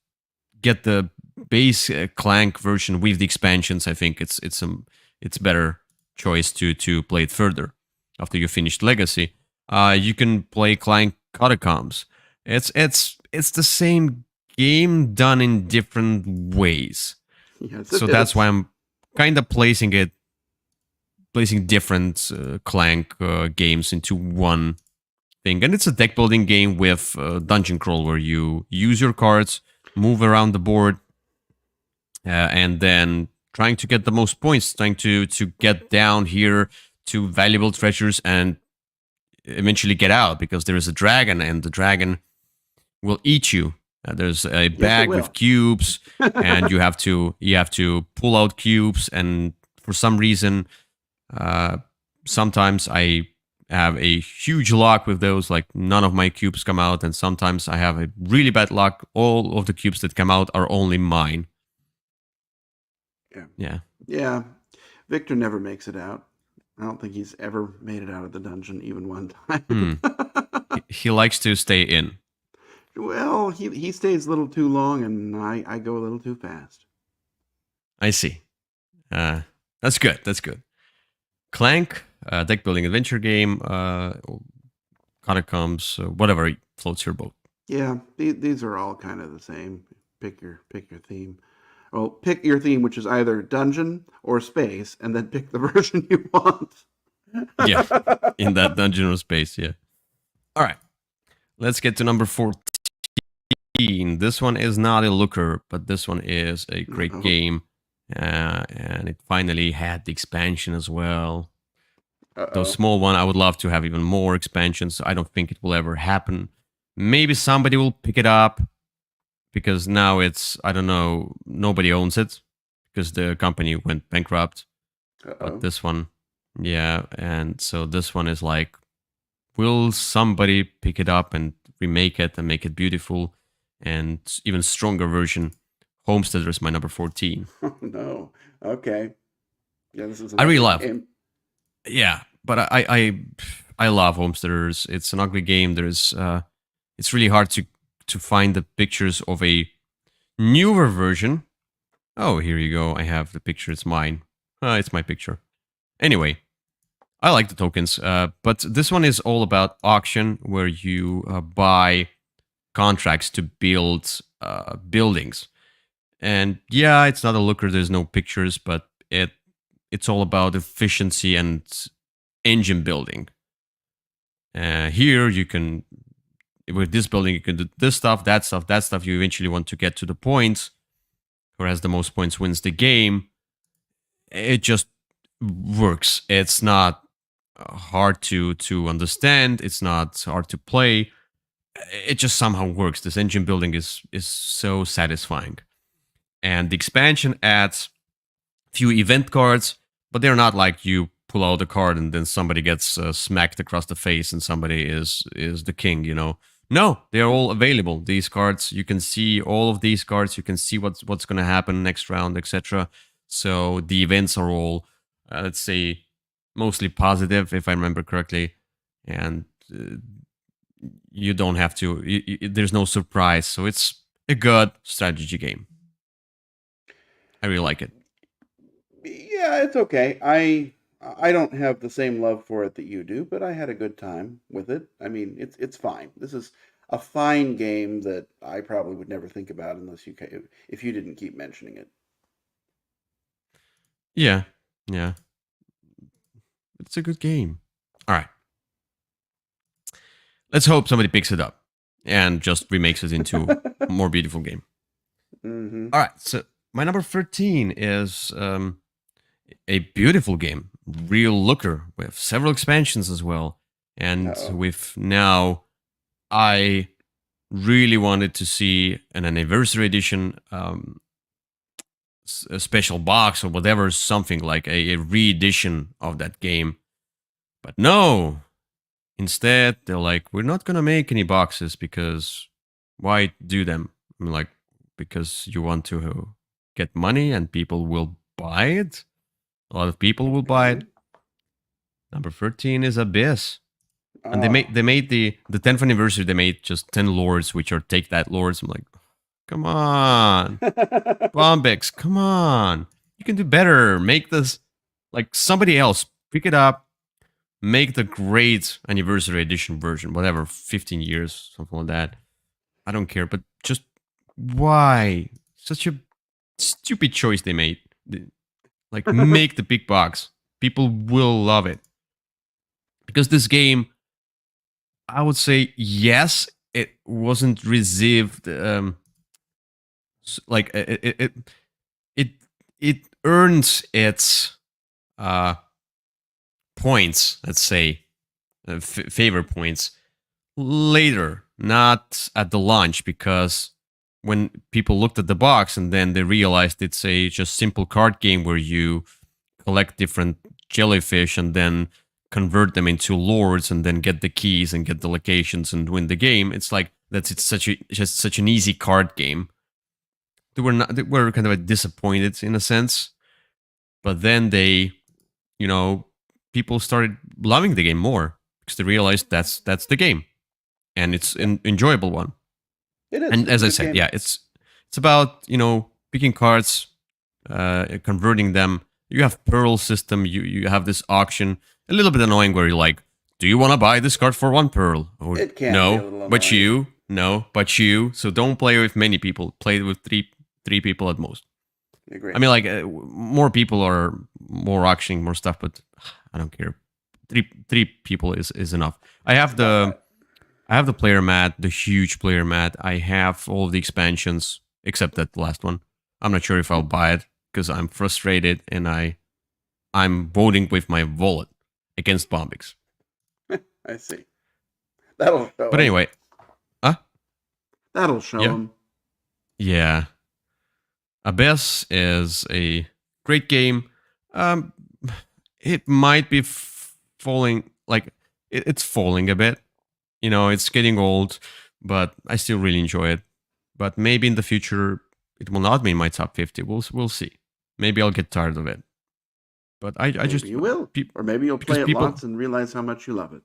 get the base Clank version with the expansions. I think it's better choice to play it further after you finished legacy. You can play Clank Catacombs. It's the same game done in different ways. Yes, so that's why I'm kind of placing different Clank games into one thing. And it's a deck building game with dungeon crawl where you use your cards, move around the board, and then trying to get the most points, trying to get down here to valuable treasures and eventually get out, because there is a dragon and the dragon will eat you. There's a bag with cubes and you have to pull out cubes, and for some reason sometimes I have a huge luck with those, like none of my cubes come out, and sometimes I have a really bad luck. All of the cubes that come out are only mine. Yeah. Victor never makes it out. I don't think he's ever made it out of the dungeon even one time. He likes to stay in. Well, he stays a little too long, and I go a little too fast. I see. That's good. Clank, deck building adventure game, Catacombs, whatever floats your boat. Yeah, these are all kind of the same. Pick your theme. Well, pick your theme, which is either dungeon or space, and then pick the version you want. Yeah, in that dungeon or space, yeah. All right, let's get to number 14. This one is not a looker, but this one is a great game. And it finally had the expansion as well. Those small one, I would love to have even more expansions. I don't think it will ever happen. Maybe somebody will pick it up, because now it's, I don't know, nobody owns it because the company went bankrupt. But this one, yeah, and so this one is like, will somebody pick it up and remake it and make it beautiful and even stronger version? Homesteader is my number 14. Oh, no. Okay. Yeah, this is. I really love. Yeah, but I love Homesteaders. It's an ugly game. There's it's really hard to find the pictures of a newer version. Oh, here you go. I have the picture. It's mine. It's my picture. Anyway, I like the tokens, but this one is all about auction, where you buy contracts to build buildings. And yeah, it's not a looker. There's no pictures, but it's all about efficiency and engine building. Here you can, with this building, you can do this stuff, that stuff, that stuff. You eventually want to get to the points. Who has the most points wins the game. it just works. It's not hard to understand. It's not hard to play. It just somehow works. This engine building is so satisfying, and the expansion adds few event cards, but they're not like you pull out a card and then somebody gets smacked across the face and somebody is the king. No, they're all available. These cards, you can see all of these cards. You can see what's going to happen next round, etc. So the events are all, let's say, mostly positive, if I remember correctly, and you don't have to. There's no surprise, so it's a good strategy game. I really like it. Yeah, it's okay. I don't have the same love for it that you do, but I had a good time with it. I mean, it's fine. This is a fine game that I probably would never think about unless if you didn't keep mentioning it. Yeah, yeah. It's a good game. All right. Let's hope somebody picks it up and just remakes it into a more beautiful game. Mm-hmm. All right. So my number 13 is a beautiful game, real looker with several expansions as well. And Uh-oh. with now, I really wanted to see an anniversary edition, a special box or whatever, something like a re-edition of that game. But no, instead they're like, we're not gonna make any boxes because why do them? I'm like, because you want to get money and people will buy it. A lot of people will buy it. Number 13 is Abyss. And Oh. they made the 10th anniversary, they made just 10 lords, which are take that lords. I'm like, come on. Bombex, come on. You can do better. Make this like somebody else. Pick it up. Make the great anniversary edition version, whatever, 15 years, something like that. I don't care, but just why? Such a stupid choice they made. Like, make the big box. People will love it. Because this game, I would say, yes, it wasn't received. Like, it earns its points, let's say, favor points later, not at the launch, because when people looked at the box and then they realized it's a just simple card game where you collect different jellyfish and then convert them into lords and then get the keys and get the locations and win the game. It's like it's just such an easy card game. They were kind of disappointed in a sense, but then people started loving the game more because they realized that's the game, and it's an enjoyable one. It is. And It's as a I good said, game. yeah, it's about picking cards, converting them. You have pearl system. You have this auction. A little bit annoying where you're like, do you want to buy this card for 1 pearl? Or It can be a no, little but annoying. you, no, but you. So don't play with many people. Play with three people at most. I agree. I mean, like more people are more auctioning more stuff, but I don't care. Three people is enough. I have the player mat, the huge player mat. I have all of the expansions except that last one. I'm not sure if I'll buy it because I'm frustrated and I'm voting with my wallet against Bombix. I see. That'll show But him. anyway, That'll show yeah, him. yeah. Abyss is a great game. Um, it might be falling, like it's falling a bit. It's getting old, but I still really enjoy it. But maybe in the future it will not be in my top 50. We'll see. Maybe I'll get tired of it. But I Maybe just you will. Or maybe you'll because play it people, lots and realize how much you love it.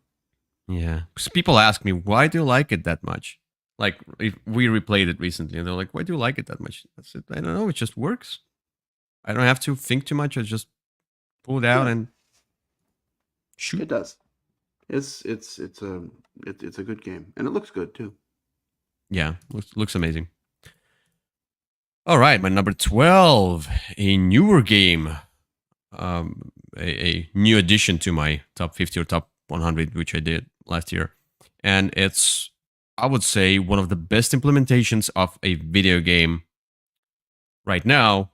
yeah, because people ask me, why do you like it that much? Like, if we replayed it recently, and they're like, why do you like it that much? I said, I don't know, it just works. I don't have to think too much. I just pull it out Yeah. and shoot. It does. It's a good game, and it looks good too. Yeah, looks amazing. All right, my number 12, a newer game, a new addition to my top 50 or top 100, which I did last year. And it's, I would say, one of the best implementations of a video game right now.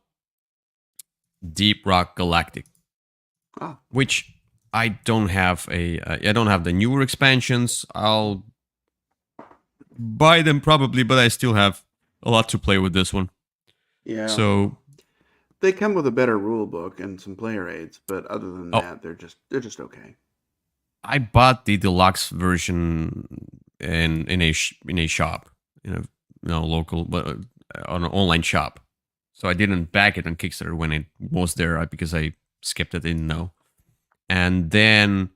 Deep Rock Galactic, Ah, which I don't have I don't have the newer expansions. I'll buy them probably, but I still have a lot to play with this one. yeah. So, They come with a better rule book and some player aids, but other than oh, that, they're just okay. I bought the deluxe version in a shop, in a local, but on an online shop. So I didn't back it on Kickstarter when it was there because I skipped it. Didn't know. And then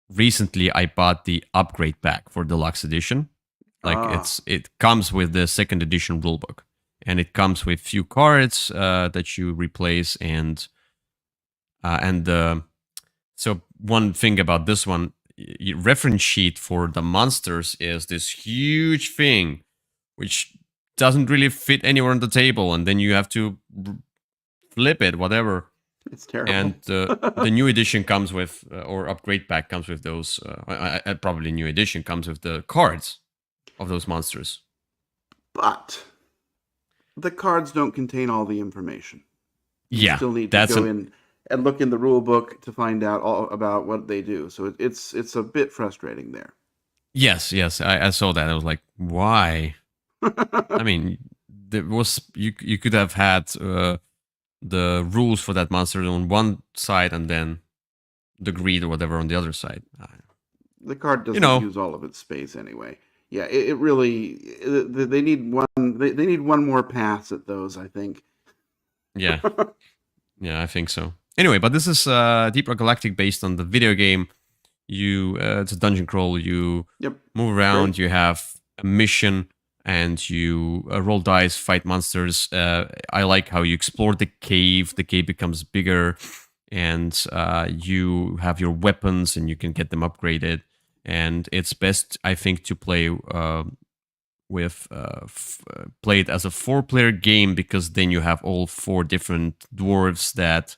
recently I bought the upgrade pack for deluxe edition. Like Ah, it comes with the second edition rulebook, and it comes with few cards that you replace, and so one thing about this one, reference sheet for the monsters is this huge thing, which doesn't really fit anywhere on the table, and then you have to flip it, whatever. it's terrible. And the new edition comes with, or upgrade pack comes with those. Probably new edition comes with the cards of those monsters. But the cards don't contain all the information. You Yeah, still need to that's go an in and look in the rule book to find out all about what they do. So it's a bit frustrating there. yes. I saw that. I was like, why? I mean, there was you could have had the rules for that monster on one side and then the greed or whatever on the other side. The card You doesn't know, use all of its space anyway. Yeah, it really they need one they need one more pass at those, I think. yeah, yeah, I think so. Anyway, but this is Deep Rock Galactic based on the video game. You it's a dungeon crawl. You Yep. move Great. around. You have a mission, and you roll dice, fight monsters. I like how you explore the cave. The cave becomes bigger, and you have your weapons, and you can get them upgraded. And it's best, I think, to play play it as a 4-player game, because then you have all 4 different dwarves that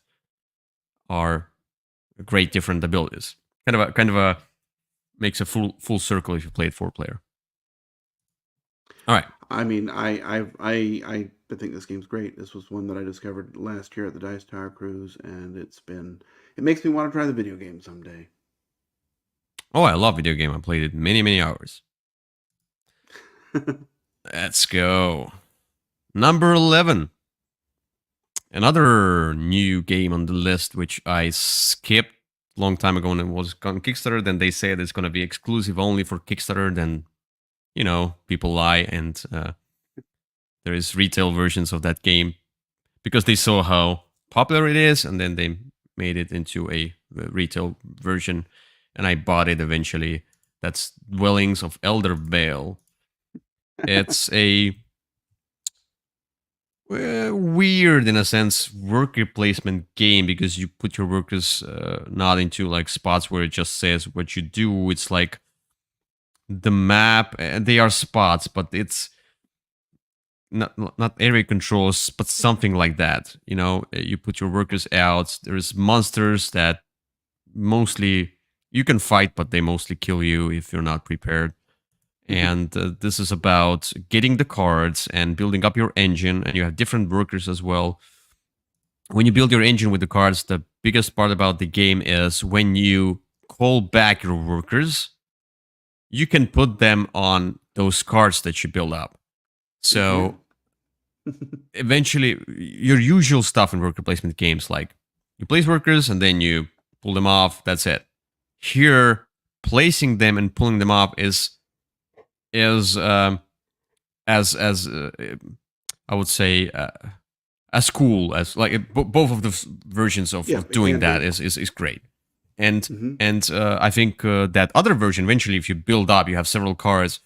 are great different abilities. Kind of a makes a full circle if you play it 4-player. All right. I mean, I think this game's great. This was one that I discovered last year at the Dice Tower Cruise, and it makes me want to try the video game someday. Oh, I love video game. I played it many hours. Let's go. Number 11. Another new game on the list, which I skipped a long time ago, and it was on Kickstarter. Then they said it's going to be exclusive only for Kickstarter. Then, people lie, and there is retail versions of that game because they saw how popular it is, and then they made it into a retail version, and I bought it eventually. That's Dwellings of Elder Vale. It's a weird, in a sense, worker placement game, because you put your workers not into like spots where it just says what you do. It's like the map, they are spots, but it's not area controls, but something like that. You put your workers out. There's monsters that mostly you can fight, but they mostly kill you if you're not prepared. And this is about getting the cards and building up your engine, and you have different workers as well. When you build your engine with the cards, the biggest part about the game is when you call back your workers, you can put them on those cards that you build up. So eventually, your usual stuff in worker placement games, like you place workers and then you pull them off, that's it. Here, placing them and pulling them off is as I would say as cool as, like, both of the versions of doing that is great. And I think that other version, eventually, if you build up, you have several cards.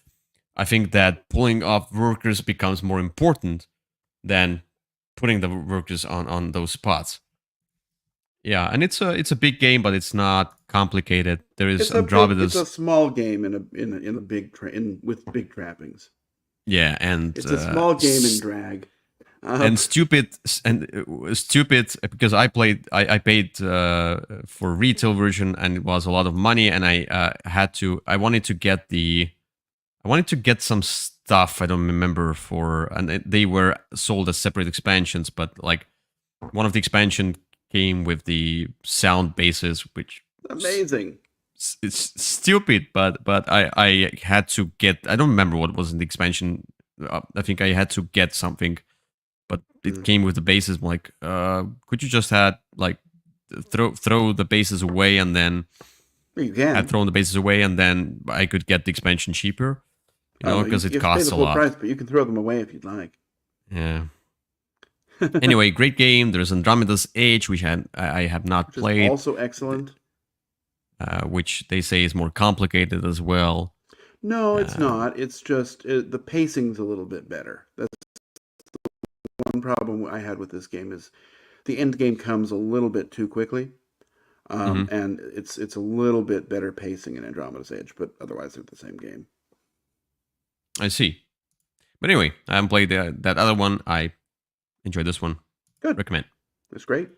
I think that pulling off workers becomes more important than putting the workers on those spots. Yeah, and it's a big game, but it's not complicated. There is It's a small game in a big with big trappings. Yeah, and it's a small game in drag. And stupid because I paid for retail version, and it was a lot of money, and I wanted to get some stuff I don't remember for, and they were sold as separate expansions, but like one of the expansion came with the sound bases, which Amazing. it's stupid, but I had to get. I don't remember what was in the expansion. I think I had to get something, but it came with the bases. I'm like, could you just had like throw the bases away and then You can. had thrown the bases away and then I could get the expansion cheaper, because it you have to pay costs the a full lot. price, but you can throw them away if you'd like. Yeah. Anyway, great game. There's Andromeda's Age, which I have not which played. Is also excellent. Which they say is more complicated as well. No, it's not. It's just the pacing's a little bit better. That's one problem I had with this game is the end game comes a little bit too quickly, and it's a little bit better pacing in Andromeda's Age, but otherwise they're the same game. I see. But anyway, I haven't played that other one. I enjoyed this one. Good. Recommend. That's great.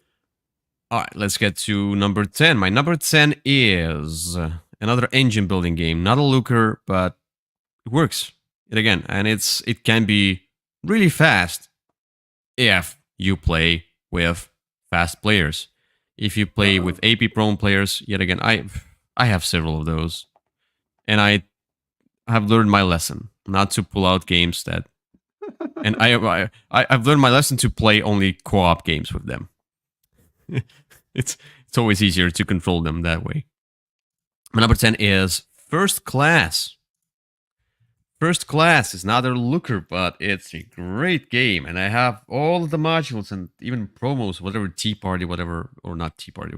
All right, let's get to number 10. My number 10 is another engine building game. Not a looker, but it works. And it can be really fast if you play with fast players. If you play with AP prone players, yet again, I have several of those. And I have learned my lesson not to pull out games that and I've learned my lesson to play only co-op games with them. It's always easier to control them that way. My number 10 is First Class. First Class is not a looker, but it's a great game, and I have all of the modules and even promos, whatever Tea Party, whatever, or not Tea Party.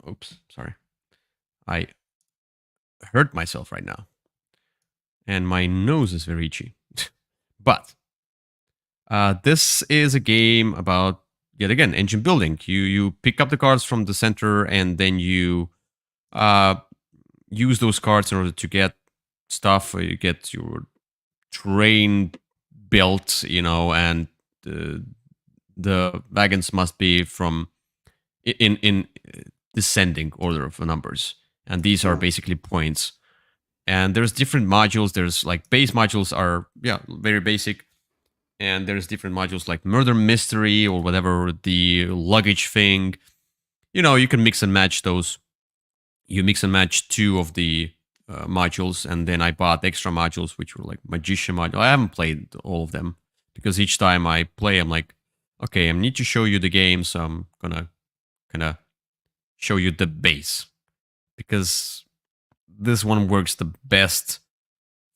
Oops, sorry. I hurt myself right now, and my nose is very itchy. But this is a game about, yet again, engine building. You pick up the cards from the center, and then you use those cards in order to get stuff. You get your train built, and the wagons must be from in descending order of numbers, and these are basically points. And there's different modules. There's like base modules are very basic, and there's different modules like murder mystery or whatever, the luggage thing. You can mix and match those. You mix and match two of the modules, and then I bought extra modules which were like magician module. I haven't played all of them because each time I play I'm like, okay, I need to show you the game, so I'm gonna kind of show you the base, because this one works the best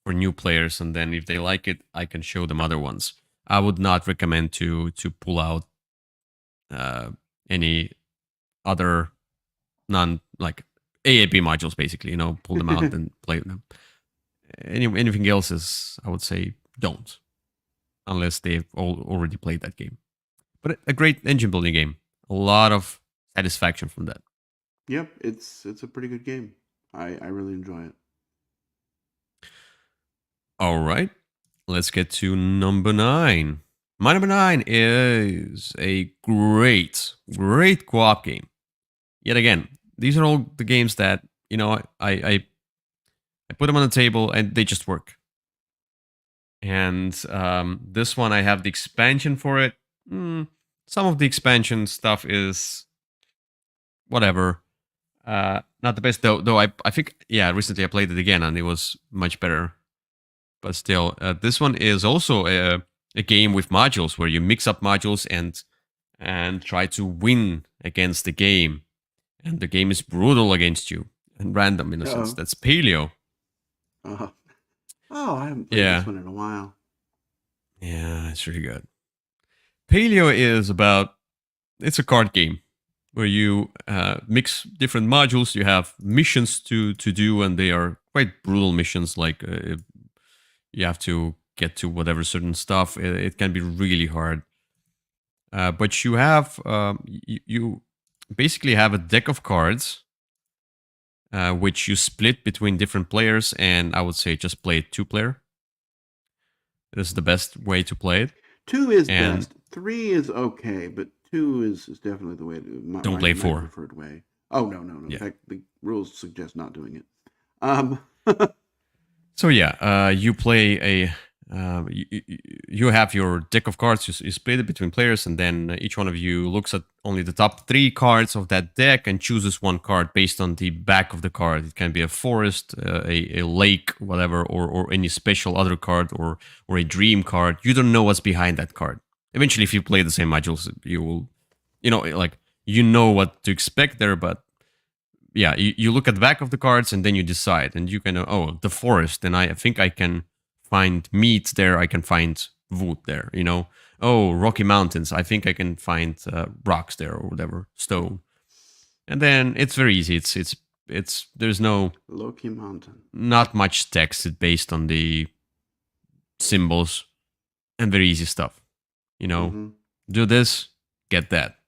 for new players, and then if they like it I can show them other ones. I would not recommend to pull out any other non like AAP modules, basically, pull them out and play them. Anything else is, I would say, don't, unless they've already played that game. But a great engine building game. A lot of satisfaction from that. Yep, it's a pretty good game. I really enjoy it. All right, let's get to number 9. My number 9 is a great co-op game. Yet again, these are all the games that, I put them on the table and they just work. And this one, I have the expansion for it. Some of the expansion stuff is whatever. Not the best, though I think, recently I played it again and it was much better. But still, this one is also a game with modules where you mix up modules and try to win against the game. And the game is brutal against you and random in a sense. That's Paleo. Oh, I haven't played this one in a while. Yeah, it's really good. Paleo is it's a card game where you mix different modules. You have missions to do, and they are quite brutal missions. Like you have to get to whatever certain stuff. It can be really hard. But you have you basically have a deck of cards, which you split between different players, and I would say just play it 2-player. This is the best way to play it. 2 is best. 3 is okay, but 2 is definitely the way to. Don't play 4. Preferred way. Oh no! Yeah. In fact, the rules suggest not doing it. So you play you have your deck of cards. You split it between players, and then each one of you looks at only the top 3 cards of that deck and chooses one card based on the back of the card. It can be a forest, a lake, whatever, or any special other card, or a dream card. You don't know what's behind that card. Eventually, if you play the same modules, you will, like, you know what to expect there. But yeah, you look at the back of the cards and then you decide, and you can the forest, and I think I can find meat there. I can find wood there. Rocky Mountains. I think I can find rocks there or whatever, stone. And then it's very easy. It's there's no Loki Mountain. Not much text based on the symbols, and very easy stuff. Do this, get that.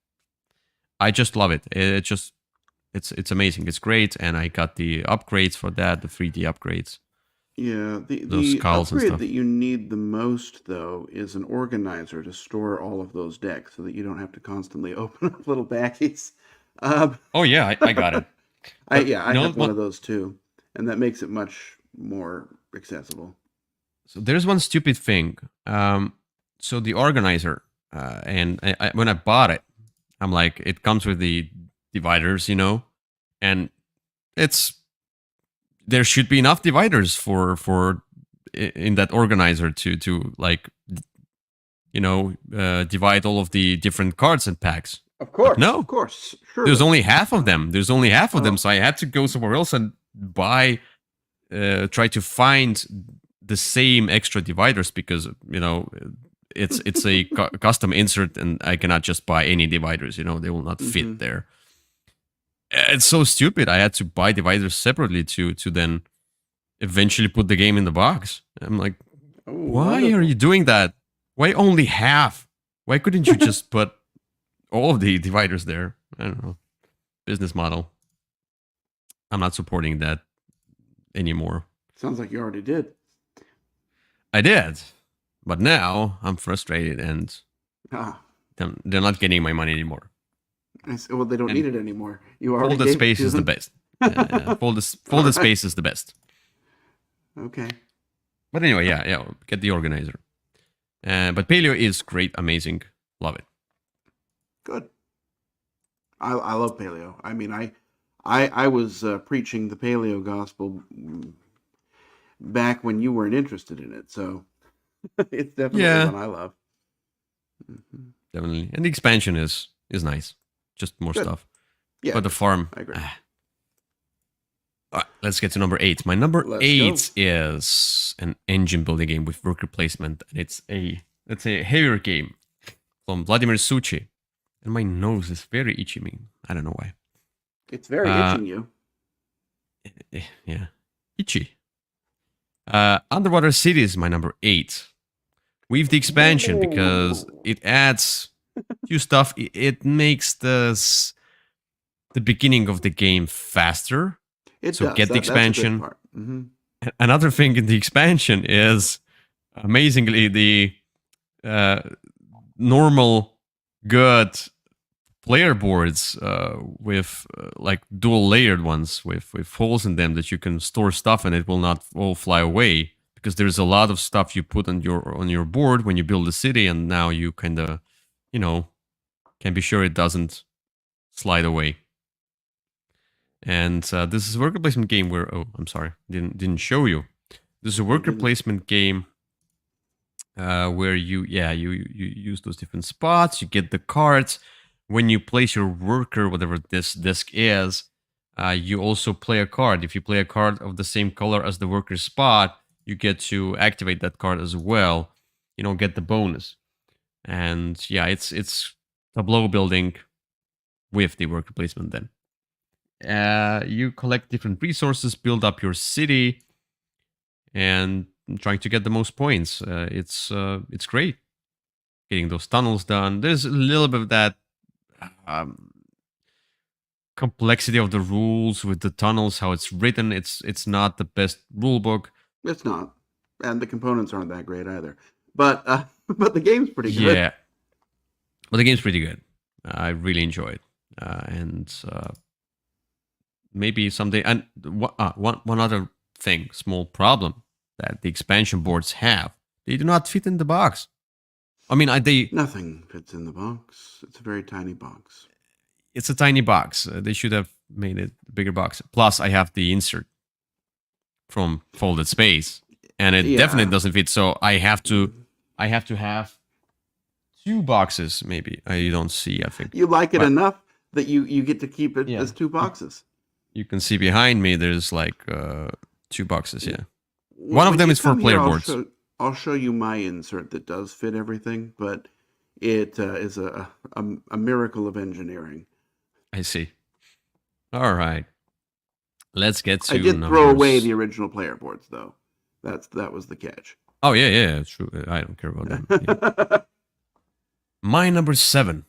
I just love it. It's amazing. It's great, and I got the upgrades for that, the 3D upgrades. Yeah, the upgrade that you need the most, though, is an organizer to store all of those decks so that you don't have to constantly open up little baggies. Oh yeah, I got it. I have one of those too, and that makes it much more accessible. So there's one stupid thing. So the organizer, and when I bought it, I'm like, it comes with the dividers, and there should be enough dividers for in that organizer to like, divide all of the different cards and packs. Of course, but no, of course, sure. There's only half of them. So I had to go somewhere else and buy, try to find the same extra dividers, because it's a custom insert, and I cannot just buy any dividers. They will not fit there. It's so stupid. I had to buy dividers separately to then eventually put the game in the box. I'm like, why are you doing that? Why only half? Why couldn't you just put all of the dividers there? I don't know. Business model. I'm not supporting that anymore. Sounds like you already did. I did. But now I'm frustrated, and they're not getting my money anymore. Well, they don't need it anymore. You already folded space is the best. Folded space is the best. Okay. But anyway, yeah, get the organizer. But Paleo is great, amazing, love it. Good. I love Paleo. I mean, I was preaching the Paleo gospel back when you weren't interested in it, so it's definitely one I love. Mm-hmm. Definitely, and the expansion is nice. Just more stuff. Yeah. But the farm. I agree. All right, let's get to number 8. My number 8 is an engine building game with worker placement, and it's a heavier game from Vladimir Suchi. And my nose is very itchy. I don't know why. It's very itching you. Yeah, itchy. Underwater City is my number 8. With the expansion, because it adds new stuff. It makes the beginning of the game faster. It does. Get the expansion. Mm-hmm. Another thing in the expansion is, amazingly, the normal good player boards with like dual layered ones with holes in them that you can store stuff, and it will not all fly away, because there's a lot of stuff you put on your board when you build a city, and now you kind of can be sure it doesn't slide away. And this is a worker placement game where, I'm sorry, didn't show you. This is a worker placement game where you use those different spots, you get the cards. When you place your worker, whatever this disc is, you also play a card. If you play a card of the same color as the worker's spot, you get to activate that card as well. Get the bonus. And yeah, it's tableau building with the worker placement then. You collect different resources, build up your city, and trying to get the most points. It's great. Getting those tunnels done. There's a little bit of that complexity of the rules with the tunnels, how it's written. It's not the best rule book. It's not, and the components aren't that great either. But the game's pretty good. Yeah, but the game's pretty good. I really enjoy it, and maybe someday. And one other thing, small problem that the expansion boards have. They do not fit in the box. I mean, they Nothing fits in the box. It's a very tiny box. it's a tiny box. They should have made it a bigger box. Plus, I have the insert from Folded Space, and it definitely doesn't fit. So I have to have 2 boxes. Maybe you don't see. I think you like it enough that you get to keep it Yeah. as 2 boxes. you can see behind me. There's like 2 boxes. Yeah, When one of them you is for come here, player boards. I'll show you my insert that does fit everything, but it is a miracle of engineering. I see. All right, let's get to. I did throw away the original player boards, though. That was the catch. Oh yeah, true. I don't care about them. Yeah. My number 7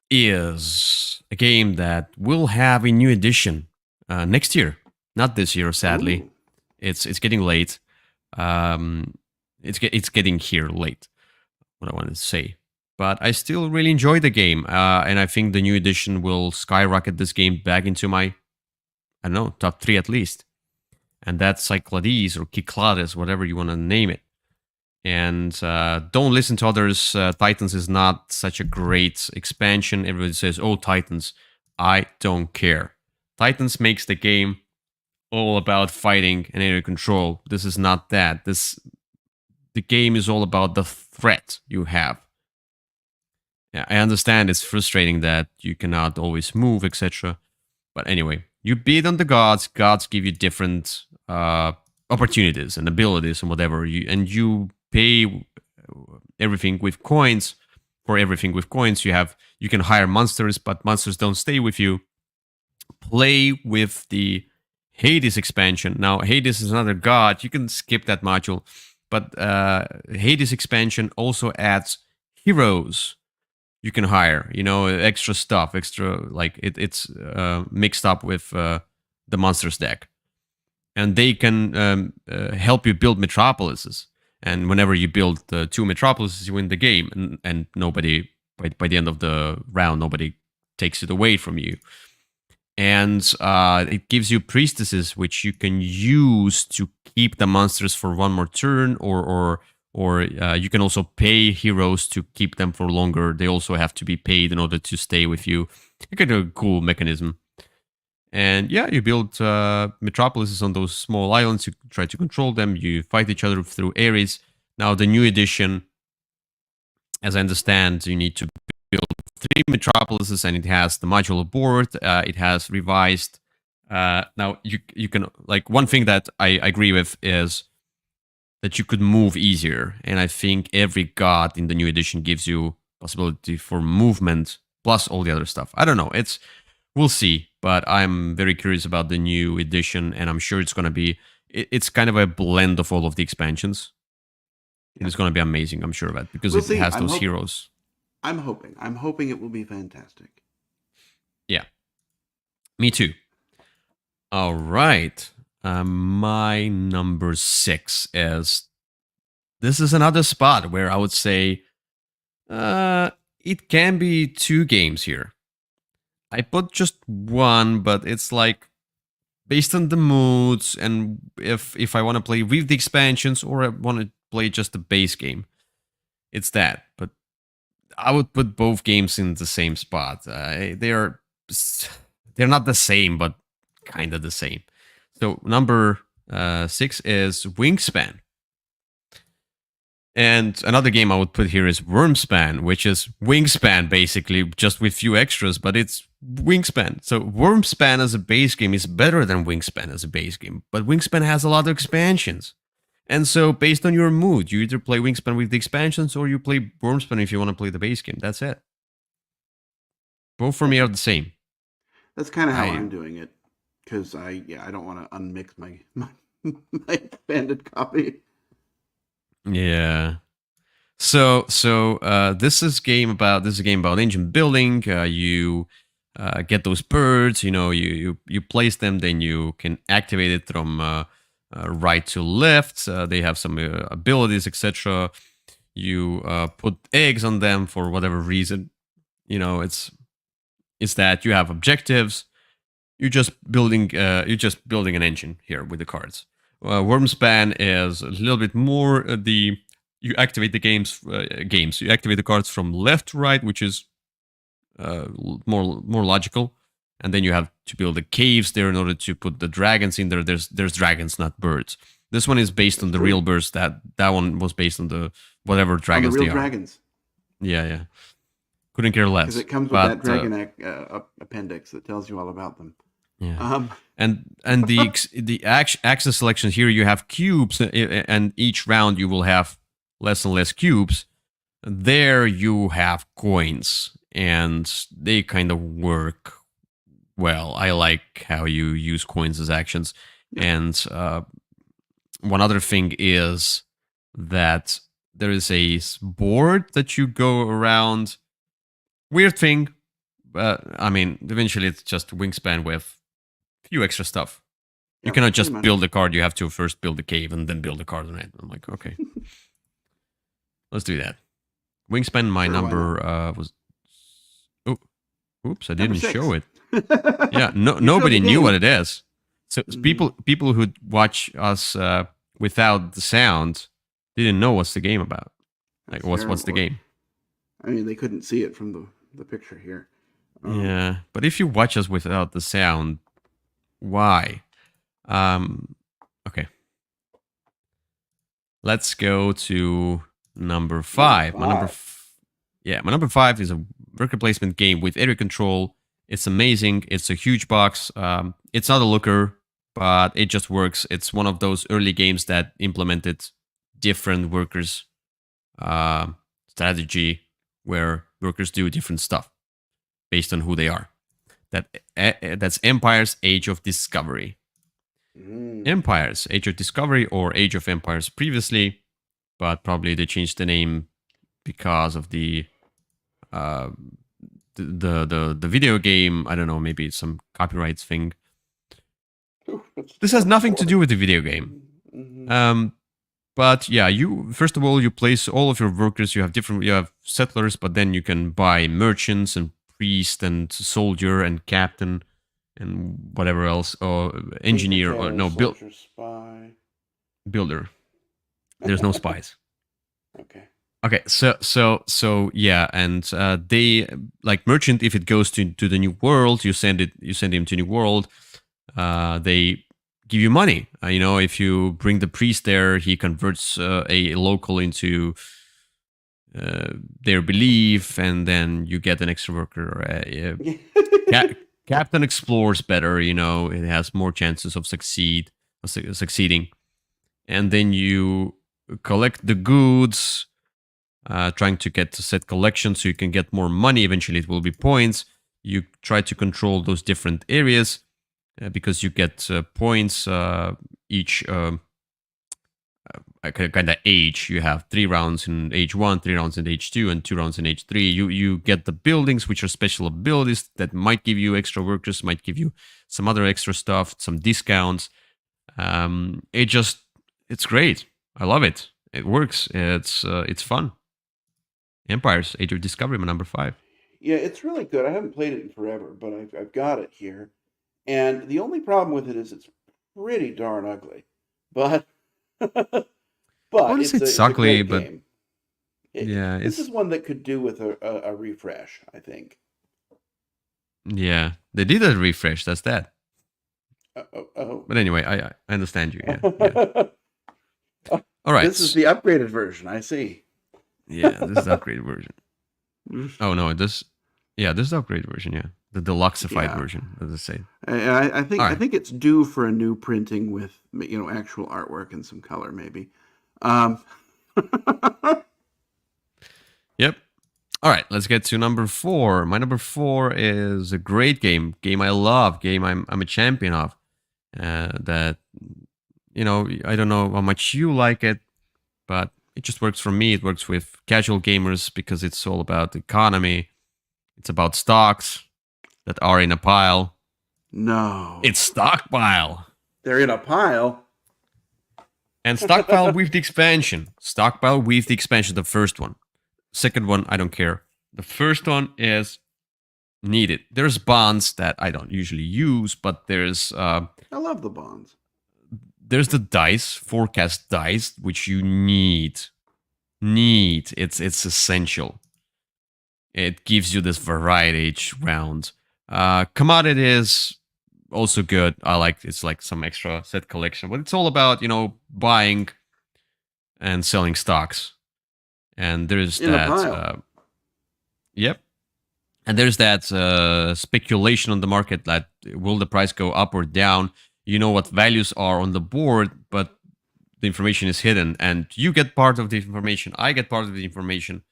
is a game that will have a new edition next year, not this year. Sadly, Ooh. it's getting late. It's getting here late. What I wanted to say, but I still really enjoy the game, and I think the new edition will skyrocket this game back into my, I don't know, top 3 at least. And that's Cyclades or Cyclades, whatever you want to name it. And don't listen to others. Titans is not such a great expansion. Everybody says, "Oh, Titans." I don't care. Titans makes the game all about fighting and area control. This is not that. The game is all about the threat you have. Yeah, I understand it's frustrating that you cannot always move, etc. But anyway, you beat on the gods. Gods give you different opportunities and abilities and whatever. You pay everything with coins. For everything with coins, you can hire monsters, but monsters don't stay with you. Play with the Hades expansion. Now, Hades is another god. You can skip that module. But Hades expansion also adds heroes you can hire. Extra stuff, extra like it's mixed up with the monsters deck, and they can help you build metropolises. And whenever you build 2 metropolises, you win the game, and nobody by the end of the round, nobody takes it away from you. And it gives you priestesses, which you can use to keep the monsters for one more turn, or you can also pay heroes to keep them for longer. They also have to be paid in order to stay with you. You get a cool mechanism. And yeah, you build metropolises on those small islands. You try to control them. You fight each other through areas. Now, the new edition, as I understand, you need to build 3 metropolises, and it has the modular board. It has revised. Now you can, like, one thing that I agree with is that you could move easier, and I think every god in the new edition gives you possibility for movement plus all the other stuff. I don't know. We'll see, but I'm very curious about the new edition, and I'm sure it's going to be. It's kind of a blend of all of the expansions. Yeah. It's going to be amazing. I'm sure of that because it has those heroes. I'm hoping it will be fantastic. Yeah. Me too. All right. My number 6 is... This is another spot where I would say it can be 2 games here. I put just 1, but it's like based on the moods and if I want to play with the expansions or I want to play just the base game. It's that. But I would put both games in the same spot. They're not the same, but kind of the same. So number 6 is Wingspan. And another game I would put here is Wormspan, which is Wingspan basically, just with few extras, but it's Wingspan. So Wormspan as a base game is better than Wingspan as a base game, but Wingspan has a lot of expansions. And so based on your mood, you either play Wingspan with the expansions or you play Wormspan if you want to play the base game. That's it. Both for me are the same. That's kind of how I'm doing it, because I don't want to unmix my expanded copy. Yeah. So this is a game about engine building. You get those birds. You place them, then you can activate it from right to left. They have some abilities, etc. You put eggs on them for whatever reason. It's that you have objectives. You're just building an engine here with the cards. Wormspan is a little bit more the you activate the You activate the cards from left to right, which is more logical. And then you have to build the caves there in order to put the dragons in there. There's dragons, not birds. This one is based on the real birds. That one was based on the whatever dragons on the they real dragons. Yeah. Couldn't care less. Because it comes with that dragon appendix that tells you all about them. Yeah. And the access selections here, you have cubes, and each round you will have less and less cubes. There you have coins, and they kind of work well. I like how you use coins as actions. And one other thing is that there is a board that you go around. Weird thing, but I mean, eventually it's just wingspan with a few extra stuff. You cannot just build a card. You have to first build a cave and then build a card on it. I'm like, okay, let's do that. Wingspan, my number was. Oh, oops! I didn't show it. Yeah, nobody knew what it is. So people who watch us without the sound didn't know what's the game about. Like, what's the game? I mean, they couldn't see it from the picture here. Yeah, but if you watch us without the sound, why? Okay. Let's go to number 5. My number 5 is a worker placement game with area control. It's amazing. It's a huge box. It's not a looker, but it just works. It's one of those early games that implemented different workers strategy, where workers do different stuff based on who they are. That's Empire's Age of Discovery. Empire's Age of Discovery, or Age of Empires previously, but probably they changed the name because of the video game. I don't know, maybe it's some copyrights thing. This has nothing to do with the video game. But yeah, first of all, you place all of your workers. You have settlers, but then you can buy merchants and priest and soldier and captain and whatever else, or engineer, or no, builder. There's no spies. Okay, so yeah, and they, like merchant, if it goes to the new world, you send him to new world. They give you money. If you bring the priest there, he converts a local into their belief, and then you get an extra worker. Captain explores better. It has more chances of succeeding, and then you collect the goods, trying to get to set collection so you can get more money. Eventually, it will be points. You try to control those different areas. Because you get points each kind of age. You have 3 rounds in age 1, 3 rounds in age 2, and 2 rounds in age 3. You get the buildings, which are special abilities that might give you extra workers, might give you some other extra stuff, some discounts. It's great. I love it. It works. It's fun. Empire's Age of Discovery, my number 5. Yeah, it's really good. I haven't played it in forever, but I've got it here. And the only problem with it is it's pretty darn ugly. But it's ugly, but game. This is one that could do with a refresh, I think. Yeah, they did a refresh. That's that. But anyway, I understand you. Yeah. All right. This is the upgraded version. I see. Yeah, this is the upgraded version. Oh no, this is the upgraded version. Yeah. The deluxeified version, as I say. I think it's due for a new printing with actual artwork and some color, maybe. Yep. All right, let's get to number 4. My number 4 is a great game I love, game I'm a champion of. That I don't know how much you like it, but it just works for me. It works with casual gamers because it's all about economy. It's about stocks that are in a pile. No. It's Stockpile. They're in a pile. And Stockpile with the expansion. Stockpile with the expansion, the first one. Second one, I don't care. The first one is needed. There's bonds that I don't usually use, but there's... I love the bonds. There's the dice, forecast dice, which you need need. It's essential. It gives you this variety each round. Commodity is also good. I like it's like some extra set collection, but it's all about buying and selling stocks. And there's In a that. pile. Yep. And there's that speculation on the market that will the price go up or down. You know what values are on the board, but the information is hidden, and you get part of the information. I get part of the information.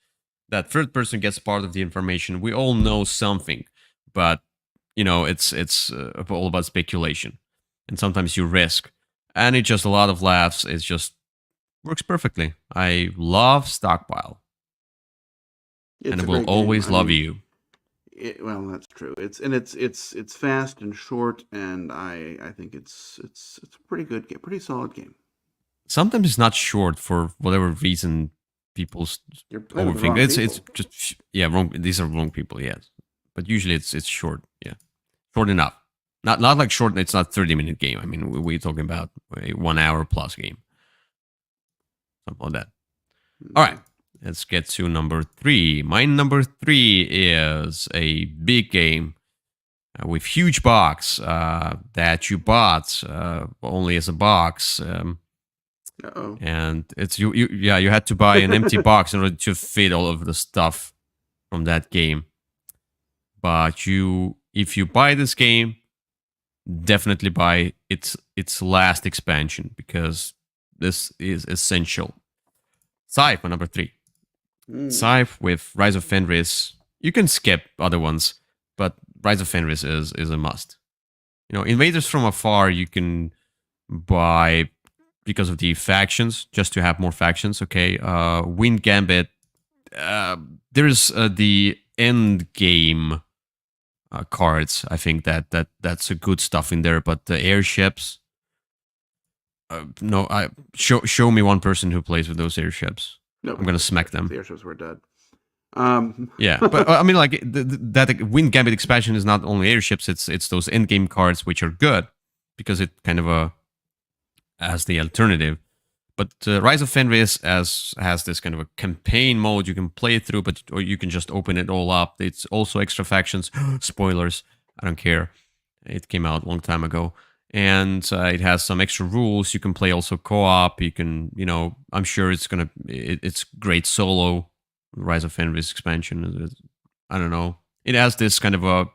That third person gets part of the information. We all know something, but it's all about speculation, and sometimes you risk, and it's just a lot of laughs. It just works perfectly. I love Stockpile, and It's it a will great game. always love you. Well, that's true. It's fast and short, and I think it's a pretty good game, pretty solid game. Sometimes it's not short for whatever reason. People You're playing with the overthink. wrong It's people. just wrong. These are wrong people. Yes, but usually it's short. Yeah, short enough. Not like short. It's not 30-minute game. I mean, we're talking about a 1 hour plus game, something like that. All right, let's get to number 3. My number 3 is a big game with huge box that you bought only as a box. Uh-oh. And it's you had to buy an empty box in order to fit all of the stuff from that game. But if you buy this game, definitely buy its last expansion, because this is essential. Scythe for number 3. Scythe with Rise of Fenris. You can skip other ones, but Rise of Fenris is a must. Invaders from Afar you can buy because of the factions, just to have more factions. Okay, Wind Gambit. There's the end game cards. I think that's a good stuff in there. But the airships, no, show me one person who plays with those airships. No, I'm gonna smack them. The airships were dead. Yeah, but I mean, like that Wind Gambit expansion is not only airships; it's those end game cards which are good because it kind of as the alternative. But Rise of Fenris has this kind of a campaign mode you can play through, or you can just open it all up. It's also extra factions. Spoilers, I don't care. It came out a long time ago. And it has some extra rules. You can play also co-op. You can, I'm sure it's great solo. Rise of Fenris expansion. I don't know. It has this kind of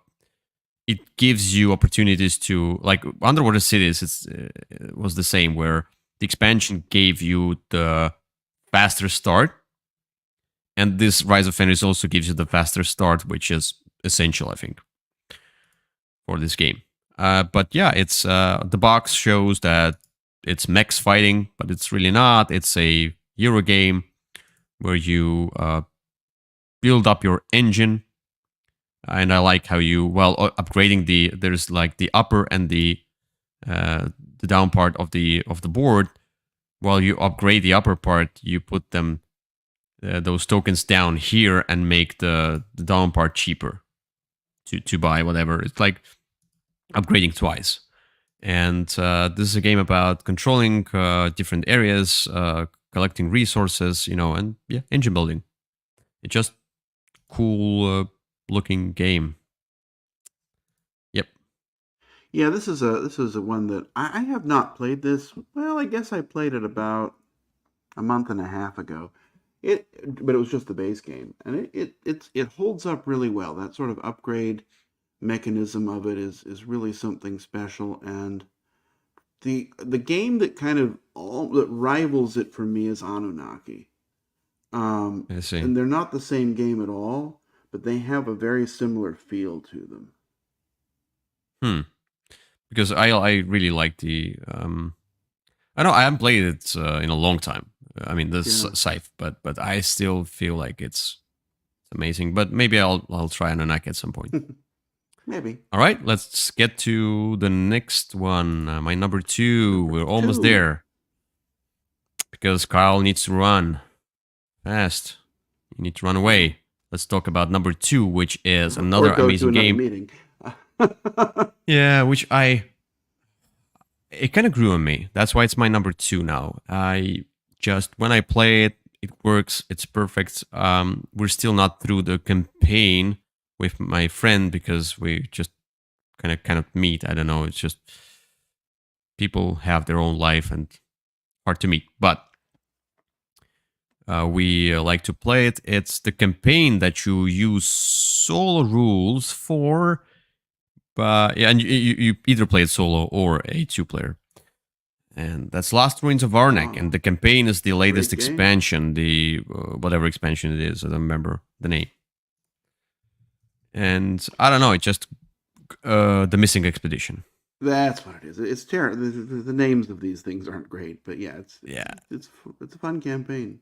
it gives you opportunities to, like Underwater Cities, it was the same, where the expansion gave you the faster start, and this Rise of Fenris also gives you the faster start, which is essential, I think, for this game. But yeah, it's the box shows that it's mechs fighting, but it's really not. It's a Euro game where you build up your engine. And I like how upgrading there's like the upper and the down part of the board. While you upgrade the upper part, you put them those tokens down here and make the down part cheaper to buy whatever. It's like upgrading twice. And this is a game about controlling different areas, collecting resources, and engine building. It's just cool looking game. Yep. Yeah, this is a one that I have not played this. Well, I guess I played it about a month and a half ago. But it was just the base game, and it holds up really well. That sort of upgrade mechanism of it is really something special. And the game that kind of that rivals it for me is Anunnaki. I see. And they're not the same game at all, but they have a very similar feel to them. Because I really like the I know I haven't played it in a long time. I mean, this Scythe, but I still feel like it's amazing. But maybe I'll try Anunnaki at some point. Maybe. All right, let's get to the next one. My number 2. We're almost there. Because Kyle needs to run fast. You need to run away. Let's talk about number 2, which is another amazing game. Meeting. Yeah, which it kind of grew on me. That's why it's my number 2 now. When I play it, It works. It's perfect. We're still not through the campaign with my friend because we just kind of cannot meet. I don't know. It's just people have their own life and hard to meet. But we like to play it. It's the campaign that you use solo rules for. But yeah, and you either play it solo or a 2-player. And that's Last Ruins of Arnak, and the campaign is the latest expansion, the whatever expansion it is. I don't remember the name. And I don't know, it's just the Missing Expedition. That's what it is. It's terrible. The names of these things aren't great, but yeah, it's a fun campaign.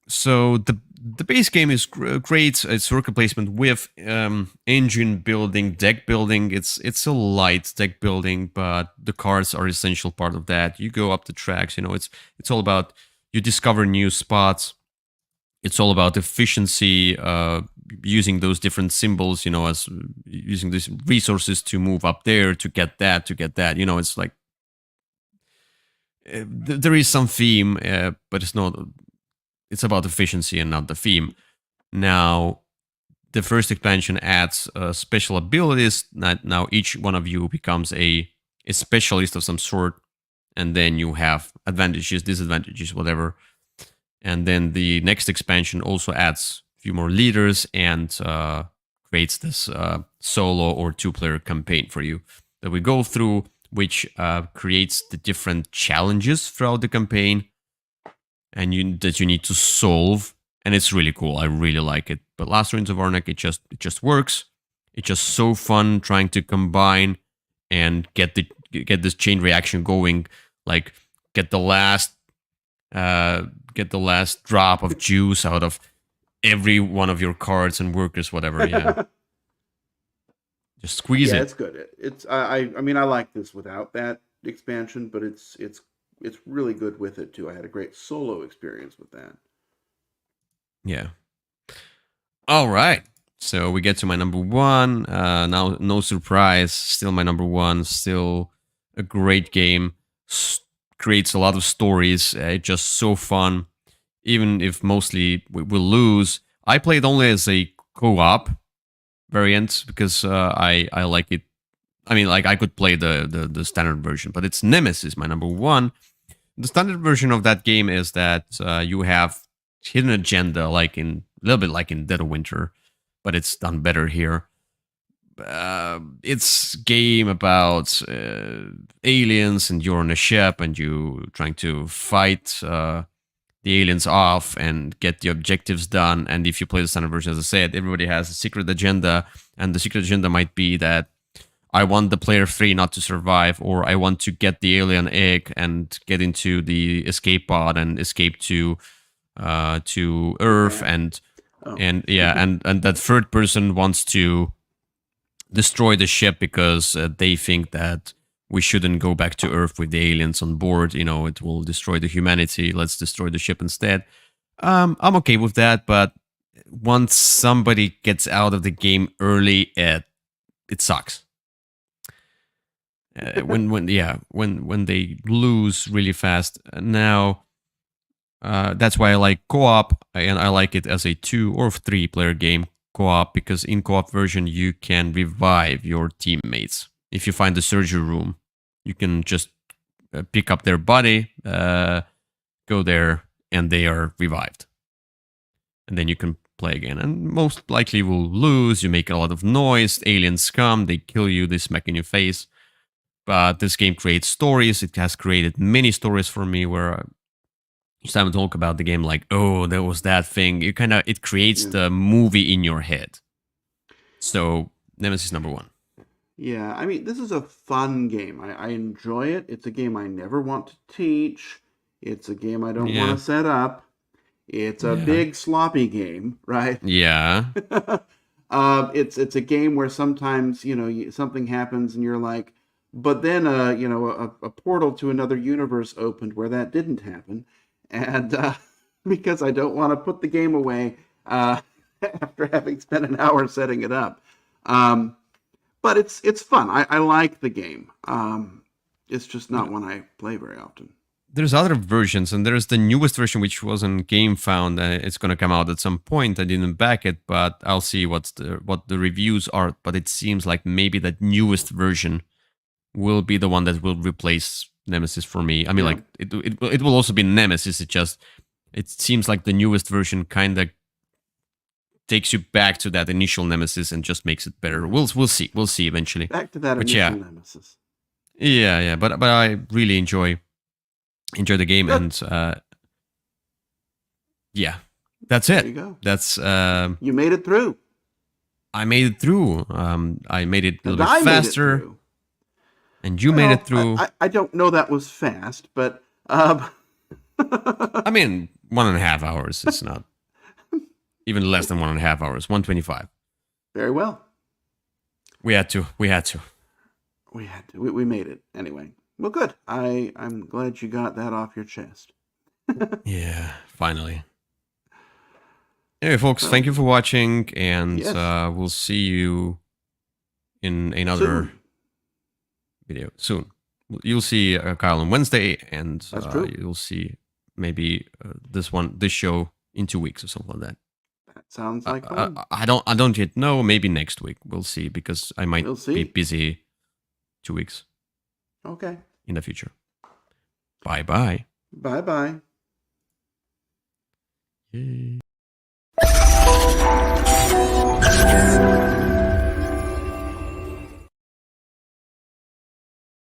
So the base game is great. It's worker placement with engine building, deck building. It's a light deck building, but the cards are essential part of that. You go up the tracks. It's all about you discover new spots. It's all about efficiency, using those different symbols. As using these resources to move up there to get that. It's like there is some theme, but it's not. It's about efficiency and not the theme. Now, the first expansion adds special abilities. Now each one of you becomes a specialist of some sort, and then you have advantages, disadvantages, whatever. And then the next expansion also adds a few more leaders and creates this solo or 2-player campaign for you that we go through, which creates the different challenges throughout the campaign and that you need to solve, and it's really cool. I really like it. But Last Ruins of Arnak, it just works. It's just so fun trying to combine and get this chain reaction going. Like get the last drop of juice out of every one of your cards and workers, whatever. Yeah, just squeeze it. Yeah, it's good. I mean, I like this without that expansion, but it's really good with it too. I had a great solo experience with that. Yeah. All right. So we get to my number one. Now, no surprise. Still my number one. Still a great game. Creates a lot of stories. It's just so fun. Even if mostly we will lose. I played only as a co-op variant because I like it. I mean, like I could play the standard version, but it's Nemesis, my number one. The standard version of that game is that you have hidden agenda, a little bit like in Dead of Winter, but it's done better here. It's game about aliens, and you're on a ship, and you trying to fight the aliens off and get the objectives done. And if you play the standard version, as I said, everybody has a secret agenda, and the secret agenda might be that I want the player 3 not to survive, or I want to get the alien egg and get into the escape pod and escape to Earth, and that third person wants to destroy the ship because they think that we shouldn't go back to Earth with the aliens on board. It will destroy the humanity. Let's destroy the ship instead. I'm okay with that, but once somebody gets out of the game early, it sucks. When they lose really fast. Now, that's why I like co-op, and I like it as a 2 or 3-player game co-op, because in co-op version you can revive your teammates. If you find the surgery room, you can just pick up their body, go there, and they are revived. And then you can play again. And most likely will lose. You make a lot of noise. Aliens come, they kill you, they smack in your face. But this game creates stories. It has created many stories for me where each time I talk about the game, like, oh, there was that thing. It creates the movie in your head. So Nemesis number one. Yeah, I mean, this is a fun game. I enjoy it. It's a game I never want to teach. It's a game I don't want to set up. It's a big sloppy game, right? Yeah. It's a game where sometimes something happens and you're like, but then a portal to another universe opened where that didn't happen, and because I don't want to put the game away after having spent an hour setting it up. But it's fun. I like the game. It's just not one I play very often. there's other versions, and there's the newest version, which wasn't game found. It's gonna come out at some point. I didn't back it, but I'll see what the reviews are. But it seems like maybe that newest version will be the one that will replace Nemesis for me. I mean, like it will also be Nemesis. It seems like the newest version kind of takes you back to that initial Nemesis and just makes it better. We'll see. We'll see eventually. Back to that initial Nemesis. Yeah. But I really enjoy the game. Good. And yeah, that's it. There you go. That's you made it through. I made it through. I made it a little bit faster. And you made it through. I don't know that was fast, but I mean, 1.5 hours. It's not even less than 1.5 hours. 1:25. Very well. We had to. We made it anyway. Well, good. I'm glad you got that off your chest. Yeah, finally. Anyway, folks, thank you for watching, and we'll see you in another video soon. You'll see Kyle on Wednesday, and you'll see maybe this show in 2 weeks or something like that. That sounds like fun. I don't yet know. Maybe next week we'll see, because I might be busy 2 weeks. Okay. In the future. Bye. Yay.